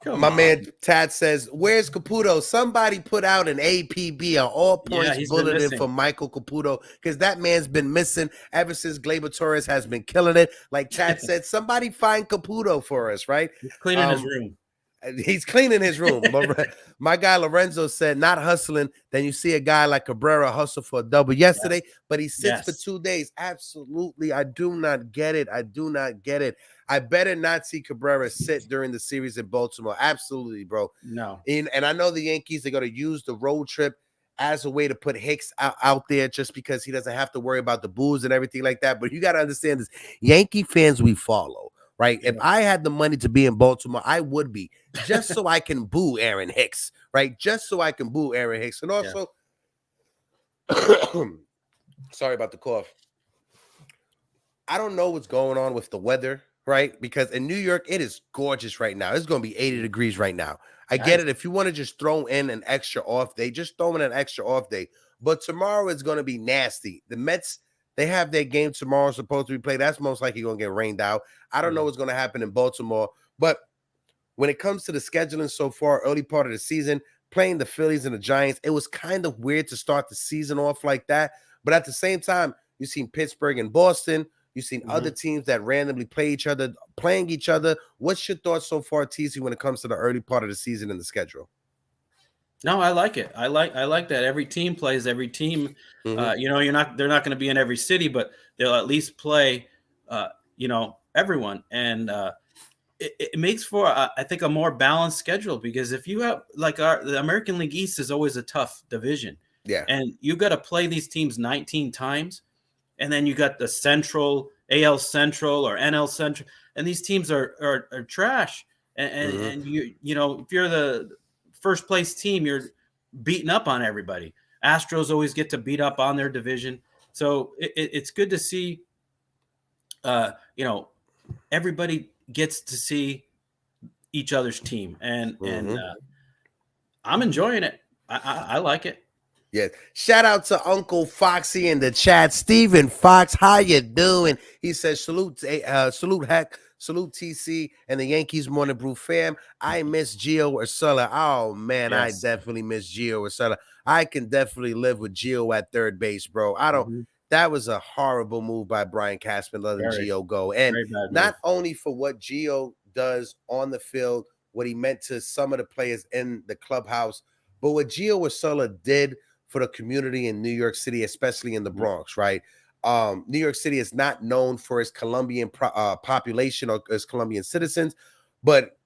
My man Tad says, "Where's Caputo? Somebody put out an APB, an all points bulletin for Michael Caputo, because that man's been missing ever since Gleyber Torres has been killing it." Like Tad said, somebody find Caputo for us, right? He's cleaning his room. He's cleaning his room. My guy Lorenzo said, "Not hustling. Then you see a guy like Cabrera hustle for a double yesterday, but he sits for 2 days." Absolutely, I do not get it. I do not get it. I better not see Cabrera sit during the series in Baltimore. Absolutely, bro. No. And I know the Yankees are going to use the road trip as a way to put Hicks out there just because he doesn't have to worry about the boos and everything like that. But you got to understand this. Yankee fans we follow, right? Yeah. If I had the money to be in Baltimore, I would be, just so I can boo Aaron Hicks, right? Just so I can boo Aaron Hicks. And also, sorry about the cough. I don't know what's going on with the weather, right? Because in New York, it is gorgeous right now. It's going to be 80 degrees right now. I get it. If you want to just throw in an extra off day, just throw in an extra off day. But tomorrow is going to be nasty. The Mets, they have their game tomorrow supposed to be played. That's most likely going to get rained out. I don't know what's going to happen in Baltimore. But when it comes to the scheduling so far, early part of the season, playing the Phillies and the Giants, it was kind of weird to start the season off like that. But at the same time, you've seen Pittsburgh and Boston. You've seen other teams that randomly play each other, playing each other. What's your thoughts so far, TC, when it comes to the early part of the season and the schedule? No, I like it. I like that every team plays every team. They're not going to be in every city, but they'll at least play, everyone. And it makes for, I think, a more balanced schedule, because if you have the American League East is always a tough division. Yeah. And you got to play these teams 19 times. And then you got the Central, AL Central or NL Central, and these teams are trash. And if you're the first place team, you're beating up on everybody. Astros always get to beat up on their division, so it's good to see. Everybody gets to see each other's team, and I'm enjoying it. I like it. Yes. Shout out to Uncle Foxy in the chat. Stephen Fox, how you doing? He says, salute Heck, salute TC and the Yankees Morning Brew fam. I miss Gio Urshela. Oh, man, yes. I definitely miss Gio Urshela. I can definitely live with Gio at third base, bro. That was a horrible move by Brian Cashman letting Gio go. And not only for what Gio does on the field, what he meant to some of the players in the clubhouse, but what Gio Urshela did for the community in New York City, especially in the Bronx, right? New York City is not known for its Colombian population or its Colombian citizens, but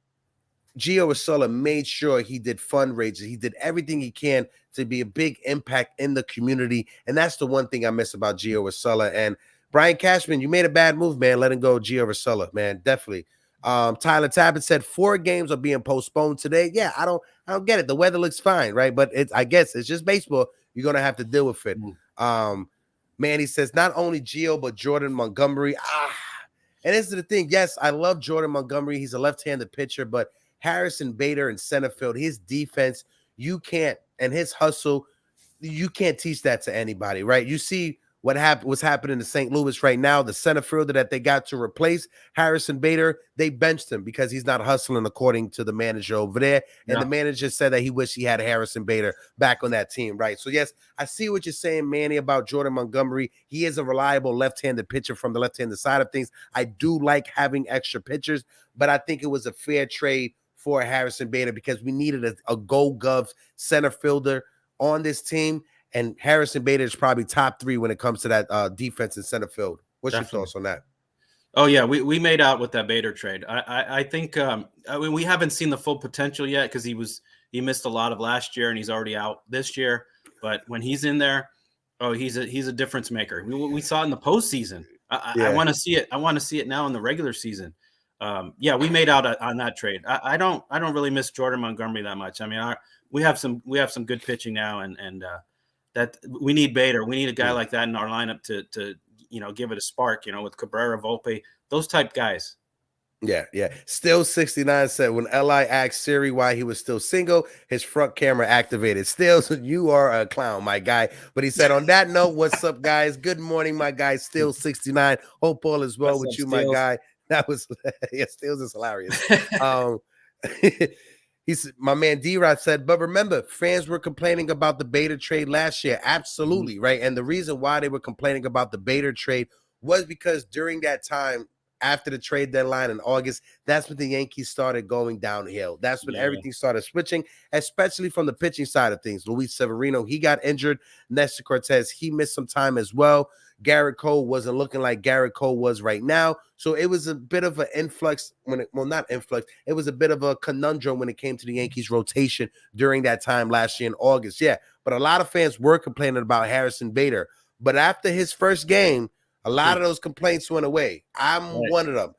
Gio Urshela made sure he did fundraisers. He did everything he can to be a big impact in the community, and that's the one thing I miss about Gio Urshela. And Brian Cashman, you made a bad move, man, letting go of Gio Urshela, man, definitely. Tyler Tabbitt said 4 games are being postponed today. Yeah, I don't get it. The weather looks fine, right? But I guess it's just baseball. You're gonna have to deal with it. Man, he says not only Gio but Jordan Montgomery. And this is the thing. Yes, I love Jordan Montgomery. He's a left-handed pitcher, but Harrison Bader in center field, his defense, you can't, and his hustle, you can't teach that to anybody, right? You see what's happening to St. Louis right now. The center fielder that they got to replace Harrison Bader, they benched him because he's not hustling, according to the manager over there. And the manager said that he wished he had Harrison Bader back on that team, right? So, yes, I see what you're saying, Manny, about Jordan Montgomery. He is a reliable left-handed pitcher from the left-handed side of things. I do like having extra pitchers, but I think it was a fair trade for Harrison Bader because we needed a Gold Glove center fielder on this team. And Harrison Bader is probably top 3 when it comes to that defense in center field. What's your thoughts on that? Oh, yeah, we made out with that Bader trade. I think we haven't seen the full potential yet because he missed a lot of last year and he's already out this year. But when he's in there, he's a difference maker. We saw it in the postseason. I want to see it. I want to see it now in the regular season. Yeah, we made out on that trade. I don't really miss Jordan Montgomery that much. I mean, we have some good pitching now, and that we need Bader. We need a guy like that in our lineup to give it a spark. With Cabrera, Volpe, those type guys. Yeah. Still 69 said when Li asked Siri why he was still single, his front camera activated. Still, you are a clown, my guy. But he said, on that note, what's up, guys? Good morning, my guy. Still 69. Hope all is well with you, my guy. That was Stills is hilarious. My man D-Rod said, but remember, fans were complaining about the Bader trade last year. Absolutely, right? And the reason why they were complaining about the Bader trade was because during that time, after the trade deadline in August, that's when the Yankees started going downhill. That's when everything started switching, especially from the pitching side of things. Luis Severino, he got injured. Nestor Cortez, he missed some time as well. Garrett Cole wasn't looking like Garrett Cole was right now. So it was a bit of an influx not influx. It was a bit of a conundrum when it came to the Yankees rotation during that time last year in August. Yeah, but a lot of fans were complaining about Harrison Bader. But after his first game, a lot of those complaints went away. I'm one of them.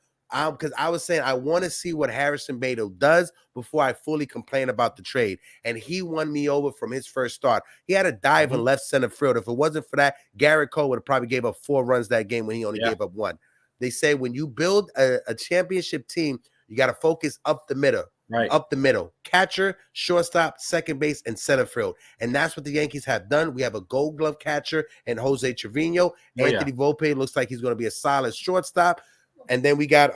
Because I was saying I want to see what Harrison Bader does before I fully complain about the trade. And he won me over from his first start. He had a dive in left center field. If it wasn't for that, Garrett Cole would have probably gave up 4 runs that game when he only gave up 1. They say when you build a championship team, you got to focus up the middle. Right. Up the middle. Catcher, shortstop, second base, and center field. And that's what the Yankees have done. We have a gold glove catcher and Jose Trevino. Anthony Volpe looks like he's going to be a solid shortstop. And then we got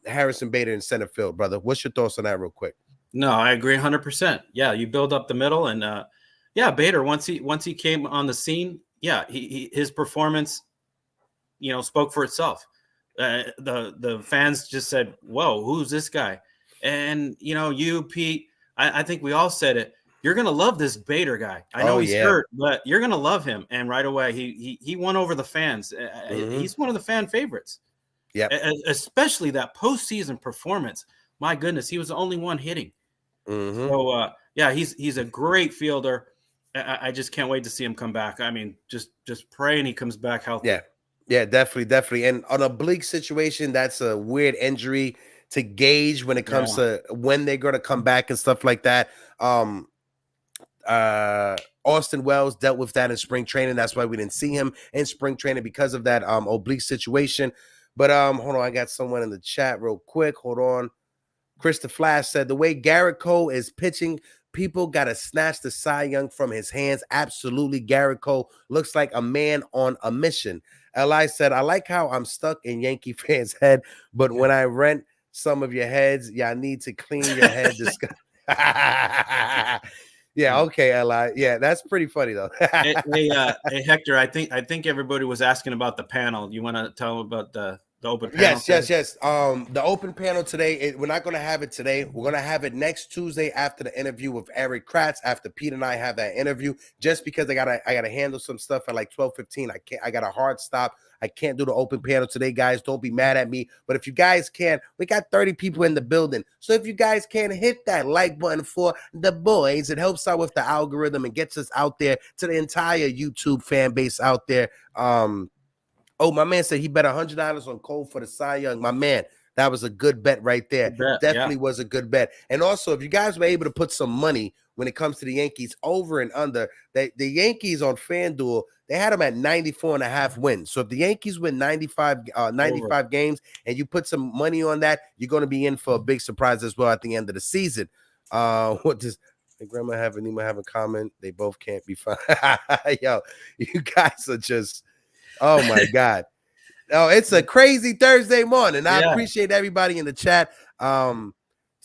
Harrison Bader in center field, brother. What's your thoughts on that real quick? No, I agree 100%. Yeah, you build up the middle. And, Bader, once he came on the scene, his performance, spoke for itself. The fans just said, whoa, who's this guy? And, you, Pete, I think we all said it. You're going to love this Bader guy. I know he's hurt, but you're going to love him. And right away, he won over the fans. He's one of the fan favorites. Yeah, especially that postseason performance. My goodness, he was the only one hitting. So, he's a great fielder. I just can't wait to see him come back. I mean, just praying he comes back healthy. Yeah, definitely. And on a bleak situation, that's a weird injury to gauge when it comes to when they're going to come back and stuff like that. Austin Wells dealt with that in spring training. That's why we didn't see him in spring training because of that oblique situation. But hold on, I got someone in the chat real quick. Hold on. Krista Flash said, the way Garrett Cole is pitching, people got to snatch the Cy Young from his hands. Absolutely. Garrett Cole looks like a man on a mission. Li said, I like how I'm stuck in Yankee fans' head, but when I rent some of your heads, y'all need to clean your head. Yeah, okay, Li. Yeah, that's pretty funny though. hey, Hector, I think everybody was asking about the panel. You want to tell them about the open panel? Yes. The open panel today, we're not going to have it today. We're going to have it next Tuesday after the interview with Eric Kratz, after Pete and I have that interview, just because I gotta handle some stuff at like 12:15. I got a hard stop. I can't do the open panel today, guys. Don't be mad at me. But if you guys can, we got 30 people in the building. So if you guys can hit that like button for the boys, it helps out with the algorithm and gets us out there to the entire YouTube fan base out there. Oh, my man said he bet $100 on Cole for the Cy Young. My man, that was a good bet right there. Definitely was a good bet. And also, if you guys were able to put some money when it comes to the Yankees over and under, the Yankees on FanDuel, they had them at 94.5 wins. So if the Yankees win 95 games and you put some money on that, you're going to be in for a big surprise as well at the end of the season. What does Grandma have and Nima have a comment? They both can't be found. Yo, you guys are just... Oh my God. Oh, it's a crazy Thursday morning. I appreciate everybody in the chat. So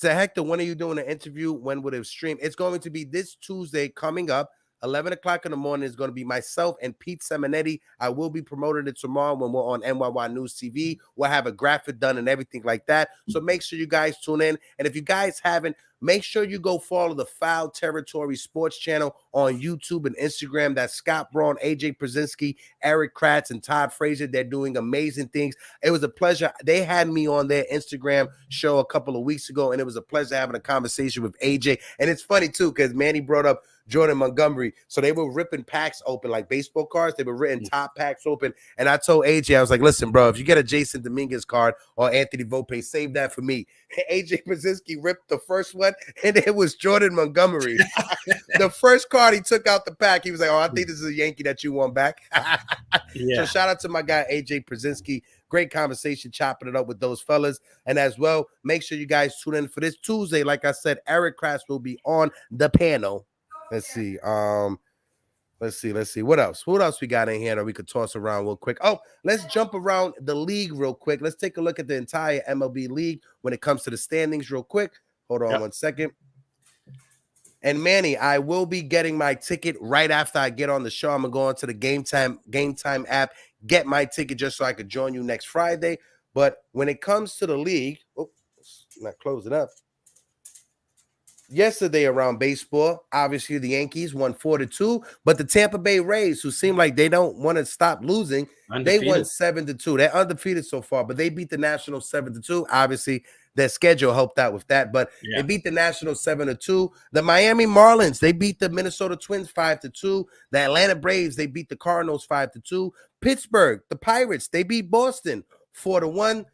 Hector, when are you doing an interview? When would it stream? It's going to be this Tuesday coming up. 11 o'clock in the morning is going to be myself and Pete Seminetti. I will be promoting it tomorrow when we're on NYNewsTV. We'll have a graphic done and everything like that. So make sure you guys tune in. And if you guys haven't, make sure you go follow the Foul Territory Sports channel on YouTube and Instagram. That's Scott Braun, AJ Przinsky, Eric Kratz, and Todd Frazier. They're doing amazing things. It was a pleasure. They had me on their Instagram show a couple of weeks ago, and it was a pleasure having a conversation with AJ. And it's funny, too, because Manny brought up Jordan Montgomery. So they were ripping packs open like baseball cards. They were written top packs open. And I told AJ, I was like, listen, bro, if you get a Jason Dominguez card or Anthony Volpe, save that for me. AJ Brzezinski ripped the first one, and it was Jordan Montgomery. The first card he took out the pack, he was like, oh, I think this is a Yankee that you want back. So shout out to my guy, AJ Brzezinski. Great conversation, chopping it up with those fellas. And as well, make sure you guys tune in for this Tuesday. Like I said, Eric Kraft will be on the panel. Let's see. Let's see. What else? What else we got in here that we could toss around real quick? Oh, let's jump around the league real quick. Let's take a look at the entire MLB league when it comes to the standings real quick. Hold on 1 second. And Manny, I will be getting my ticket right after I get on the show. I'm gonna go onto the Game Time app, get my ticket just so I could join you next Friday. But when it comes to the league, let's not close it up. Yesterday around baseball, obviously the Yankees won 4-2, but the Tampa Bay Rays, who seem like they don't want to stop losing, undefeated. They won 7-2. They're undefeated so far, but they beat the Nationals 7-2. Obviously, their schedule helped out with that, but they beat the Nationals 7-2. The Miami Marlins, they beat the Minnesota Twins 5-2. The Atlanta Braves, they beat the Cardinals 5-2. Pittsburgh, the Pirates, they beat Boston 4-1.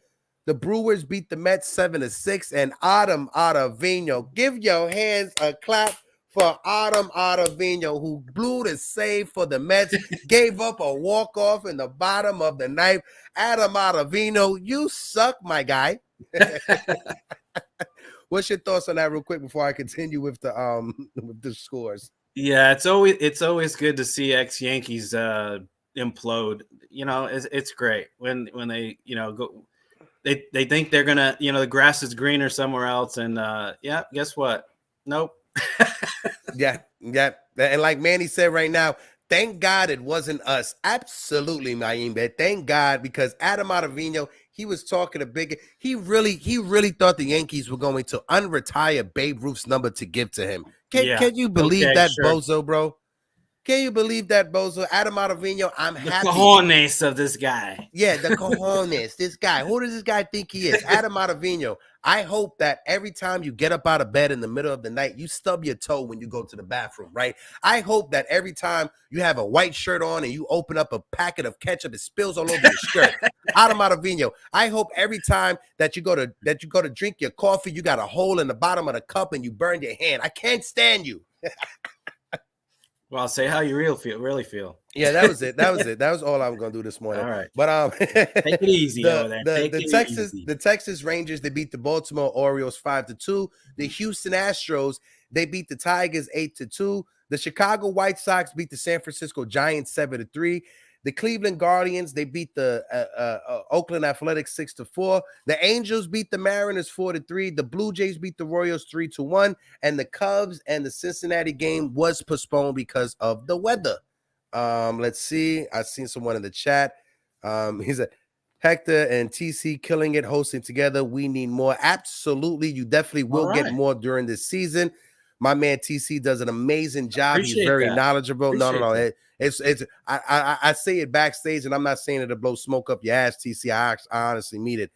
The Brewers beat the Mets 7-6, and Adam Ottavino. Give your hands a clap for Adam Ottavino, who blew the save for the Mets, gave up a walk-off in the bottom of the ninth. Adam Ottavino, you suck, my guy. What's your thoughts on that real quick before I continue with the scores? Yeah, it's always good to see ex-Yankees implode. You know, it's great when they, you know, go. They think they're gonna, you know, the grass is greener somewhere else, and guess what? Nope. yeah. And like Manny said right now, thank God it wasn't us. Absolutely, Naeem. Thank God, because Adam Ottavino, he was talking a big. He really thought the Yankees were going to unretire Babe Ruth's number to give to him. Can you believe that, sure. Bozo, bro? Can you believe that, bozo? Adam Ottavino, I'm happy. The cojones of this guy. Yeah, the cojones. This guy. Who does this guy think he is? Adam Ottavino. I hope that every time you get up out of bed in the middle of the night, you stub your toe when you go to the bathroom, right? I hope that every time you have a white shirt on and you open up a packet of ketchup, it spills all over your shirt. Adam Ottavino. I hope every time that you go to drink your coffee, you got a hole in the bottom of the cup and you burn your hand. I can't stand you. Well, say how you really feel. Yeah, that was it. That was all I'm gonna do this morning. All right, but take it easy over there. The Texas Rangers, they beat the Baltimore Orioles 5-2. The Houston Astros, they beat the Tigers 8-2. The Chicago White Sox beat the San Francisco Giants 7-3. The Cleveland Guardians, they beat the Oakland Athletics 6-4. The Angels beat the Mariners 4-3. The Blue Jays beat the Royals 3-1. And the Cubs and the Cincinnati game was postponed because of the weather. Let's see. I've seen someone in the chat. He said, Hector and TC killing it, hosting together. We need more. Absolutely. You definitely will get more during this season. My man TC does an amazing job. Appreciate He's very that. knowledgeable. No. I say it backstage, and I'm not saying it to blow smoke up your ass, TC. I honestly mean it.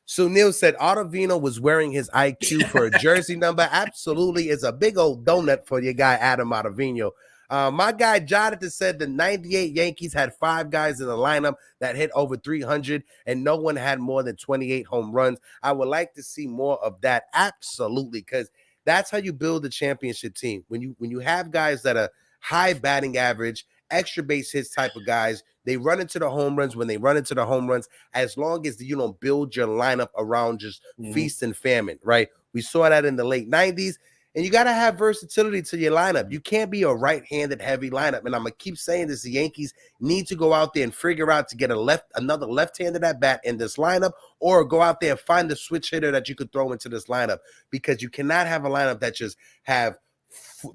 So Neil said Ottavino was wearing his IQ for a jersey number. Absolutely, it's a big old donut for your guy Adam Ottavino. My guy Jonathan said the 98 Yankees had 5 guys in the lineup that hit over 300, and no one had more than 28 home runs. I would like to see more of that. Absolutely, because that's how you build a championship team. When you have guys that are high batting average, extra base hits type of guys, they run into the home runs when they run into the home runs, as long as you don't build your lineup around just feast and famine, right? We saw that in the late 90s, and you got to have versatility to your lineup. You can't be a right-handed heavy lineup, and I'm going to keep saying this, the Yankees need to go out there and figure out to get another left-handed at bat in this lineup, or go out there and find the switch hitter that you could throw into this lineup, because you cannot have a lineup that just have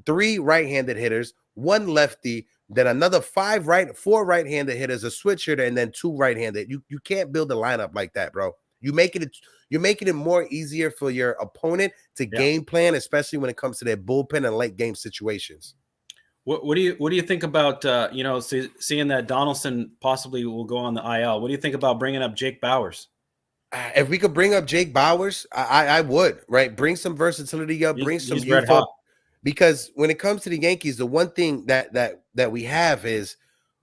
3 right-handed hitters, 1 lefty, then another 4 right-handed hitters, a switch hitter, and then 2 right-handed. You can't build a lineup like that, bro. You're making it more easier for your opponent to game plan, especially when it comes to their bullpen and late game situations. What do you think about seeing that Donaldson possibly will go on the IL? What do you think about bringing up Jake Bauers? If we could bring up Jake Bauers, I would, right? Bring some versatility up, bring some red hot. because when it comes to the Yankees, the one thing that we have is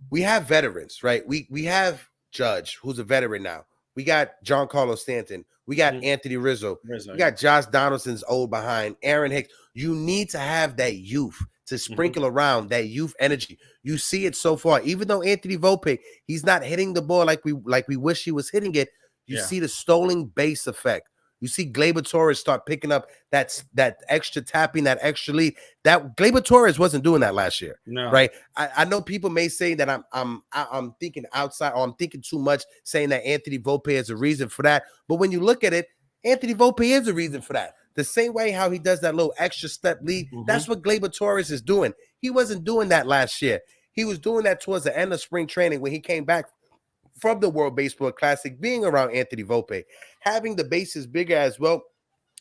we have veterans, right? We have Judge, who's a veteran now. We got Giancarlo Stanton. We got Anthony Rizzo. We got Josh Donaldson's old behind. Aaron Hicks. You need to have that youth to sprinkle around, that youth energy. You see it so far. Even though Anthony Volpe, he's not hitting the ball like we wish he was hitting it. You see the stolen base effect. You see Gleyber Torres start picking up that extra tapping, that extra lead. That Gleyber Torres wasn't doing that last year, right? I know people may say that I'm thinking outside, or I'm thinking too much, saying that Anthony Volpe is a reason for that. But when you look at it, Anthony Volpe is a reason for that. The same way how he does that little extra step lead, that's what Gleyber Torres is doing. He wasn't doing that last year. He was doing that towards the end of spring training when he came back from the World Baseball Classic, being around Anthony Volpe. Having the bases bigger as well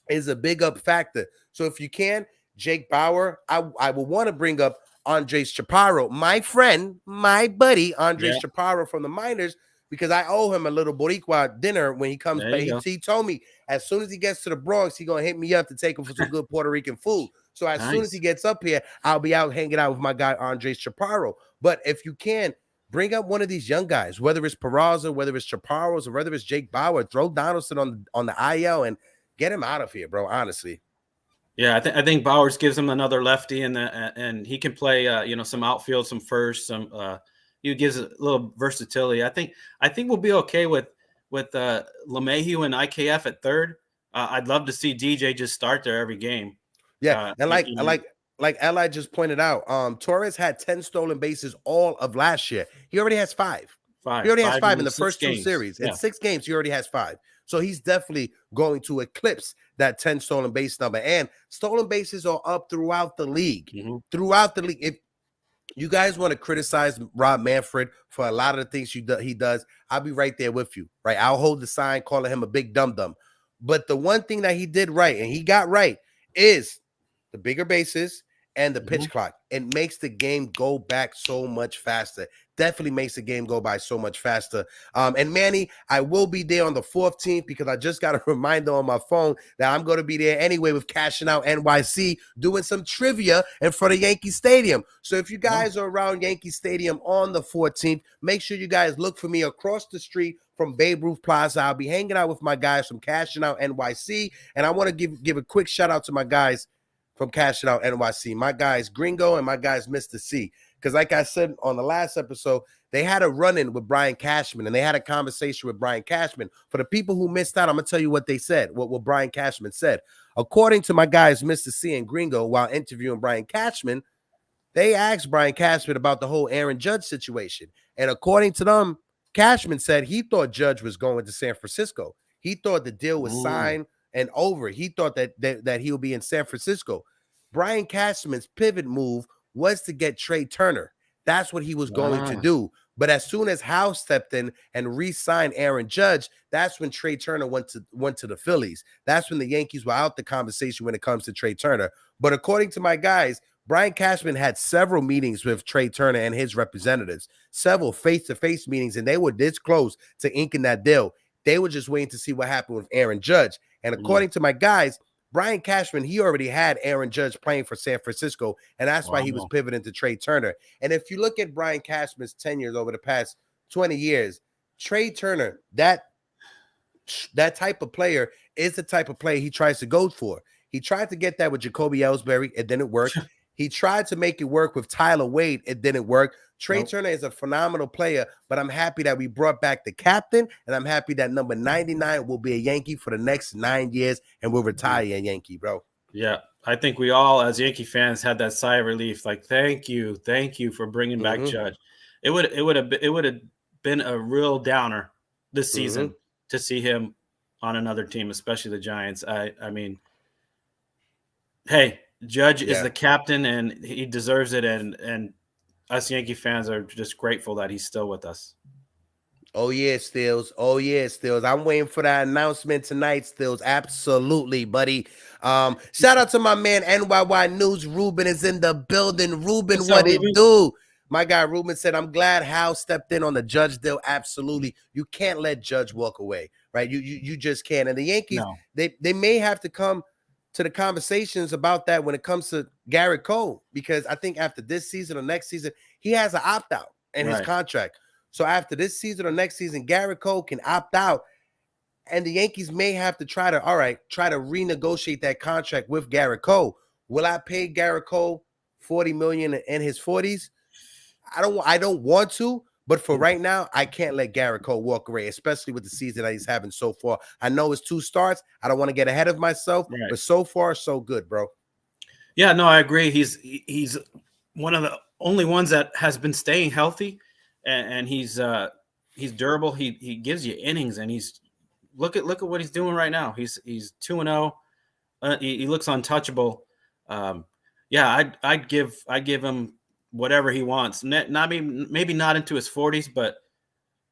is a big up factor. So if you can, Jake Bauer, I will want to bring up Andres Chaparro, my friend, my buddy, Andres Chaparro from the minors, because I owe him a little Boricua dinner when he comes back. He told me as soon as he gets to the Bronx, he's going to hit me up to take him for some good Puerto Rican food. So as soon as he gets up here, I'll be out hanging out with my guy, Andres Chaparro. But if you can, bring up one of these young guys, whether it's Peraza, whether it's Chaparros, or whether it's Jake Bauer. Throw Donaldson on the IL and get him out of here, bro. Honestly. Yeah, I think Bowers gives him another lefty, and he can play some outfield, some first, some he gives a little versatility. I think we'll be okay with LeMahieu and IKF at third. I'd love to see DJ just start there every game. Yeah, and like Eli just pointed out, Torres had 10 stolen bases all of last year. He already has five. He already has five in the first two series. In 6 games, he already has 5. So he's definitely going to eclipse that 10 stolen base number. And stolen bases are up throughout the league. Throughout the league. If you guys want to criticize Rob Manfred for a lot of the things he does, I'll be right there with you, right? I'll hold the sign calling him a big dum-dum. But the one thing that he did right, and he got right, is the bigger bases and the pitch clock. It makes the game go back so much faster. Definitely makes the game go by so much faster. And Manny, I will be there on the 14th because I just got a reminder on my phone that I'm going to be there anyway with Cashing Out NYC doing some trivia in front of Yankee Stadium. So if you guys are around Yankee Stadium on the 14th, make sure you guys look for me across the street from Babe Ruth Plaza. I'll be hanging out with my guys from Cashing Out NYC. And I want to give a quick shout out to my guys from Cashing Out NYC, my guys Gringo and my guys Mr. C. Because like I said on the last episode, they had a run-in with Brian Cashman, and they had a conversation with Brian Cashman. For the people who missed out, I'm going to tell you what they said, what Brian Cashman said. According to my guys Mr. C and Gringo, while interviewing Brian Cashman, they asked Brian Cashman about the whole Aaron Judge situation. And according to them, Cashman said he thought Judge was going to San Francisco. He thought the deal was signed and over. He thought that he would be in San Francisco. Brian Cashman's pivot move was to get Trey Turner. That's what he was going to do. But as soon as Howe stepped in and re-signed Aaron Judge, that's when Trey Turner went to the Phillies. That's when the Yankees were out the conversation when it comes to Trey Turner. But according to my guys, Brian Cashman had several meetings with Trey Turner and his representatives, several face-to-face meetings, and they were this close to inking that deal. They were just waiting to see what happened with Aaron Judge. And according to my guys, Brian Cashman, he already had Aaron Judge playing for San Francisco, and that's why he was pivoting to Trey Turner. And if you look at Brian Cashman's tenures over the past 20 years, Trey Turner, that type of player is the type of player he tries to go for. He tried to get that with Jacoby Ellsbury. It didn't work. He tried to make it work with Tyler Wade. It didn't work. Trey Turner is a phenomenal player, but I'm happy that we brought back the captain, and I'm happy that number 99 will be a Yankee for the next 9 years and will retire a Yankee, bro. Yeah, I think we all, as Yankee fans, had that sigh of relief. Like, thank you for bringing back Judge. It would have been a real downer this season to see him on another team, especially the Giants. I mean, hey, Judge is the captain, and he deserves it. And us Yankee fans are just grateful that he's still with us. Oh, yeah, Stills. Oh, yeah, Stills. I'm waiting for that announcement tonight, Stills. Absolutely, buddy. Shout out to my man, NYY News. Ruben is in the building. Ruben, what it do? My guy Ruben said, I'm glad Howe stepped in on the Judge deal. Absolutely. You can't let Judge walk away, right? You just can't. And the Yankees, they may have to come to the conversations about that when it comes to Garrett Cole, because I think after this season or next season, he has an opt-out in his contract. So after this season or next season, Garrett Cole can opt out, and the Yankees may have to try to renegotiate that contract with Garrett Cole. Will I pay Garrett Cole $40 million in his 40s? I don't want to, but for right now, I can't let Garrett Cole walk away, especially with the season that he's having so far. I know it's 2 starts. I don't want to get ahead of myself, but so far, so good, bro. Yeah, no, I agree. He's one of the only ones that has been staying healthy, and he's durable. He gives you innings, and he's look at what he's doing right now. He's 2-0. He looks untouchable. Yeah, I'd give him whatever he wants. Maybe not into his 40s, but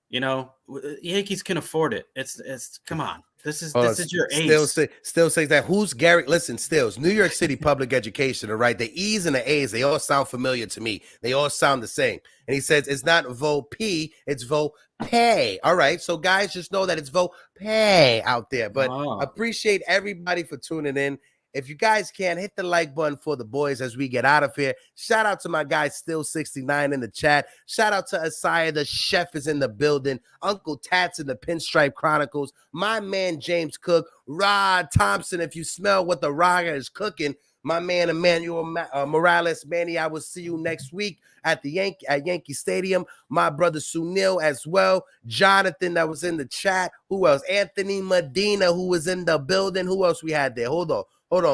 you know, Yankees can afford it. It's come on. This is your ace. Still says that. Who's Gary? Listen, Stills, New York City public education, all right? The E's and the A's, they all sound familiar to me. They all sound the same. And he says it's not Vo-P, it's Vo-Pay. All right, so guys, just know that it's Vo-Pay out there. But appreciate everybody for tuning in. If you guys can, hit the like button for the boys as we get out of here. Shout out to my guy Still69 in the chat. Shout out to Asaya, the chef is in the building. Uncle Tats in the Pinstripe Chronicles. My man James Cook. Rod Thompson, if you smell what the Raga is cooking. My man Emmanuel Morales. Manny, I will see you next week at Yankee Stadium. My brother Sunil as well. Jonathan that was in the chat. Who else? Anthony Medina, who was in the building. Who else we had there? Hold on.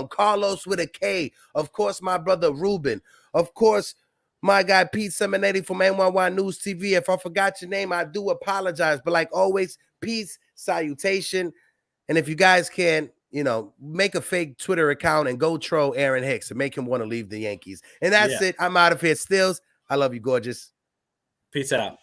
Carlos with a K. Of course, my brother Ruben. Of course, my guy Pete Seminetti from nyynewstv. If I forgot your name, I do apologize. But like always, peace, salutation. And if you guys can, you know, make a fake Twitter account and go troll Aaron Hicks and make him want to leave the Yankees. And that's it. I'm out of here. Stills, I love you, gorgeous. Peace out.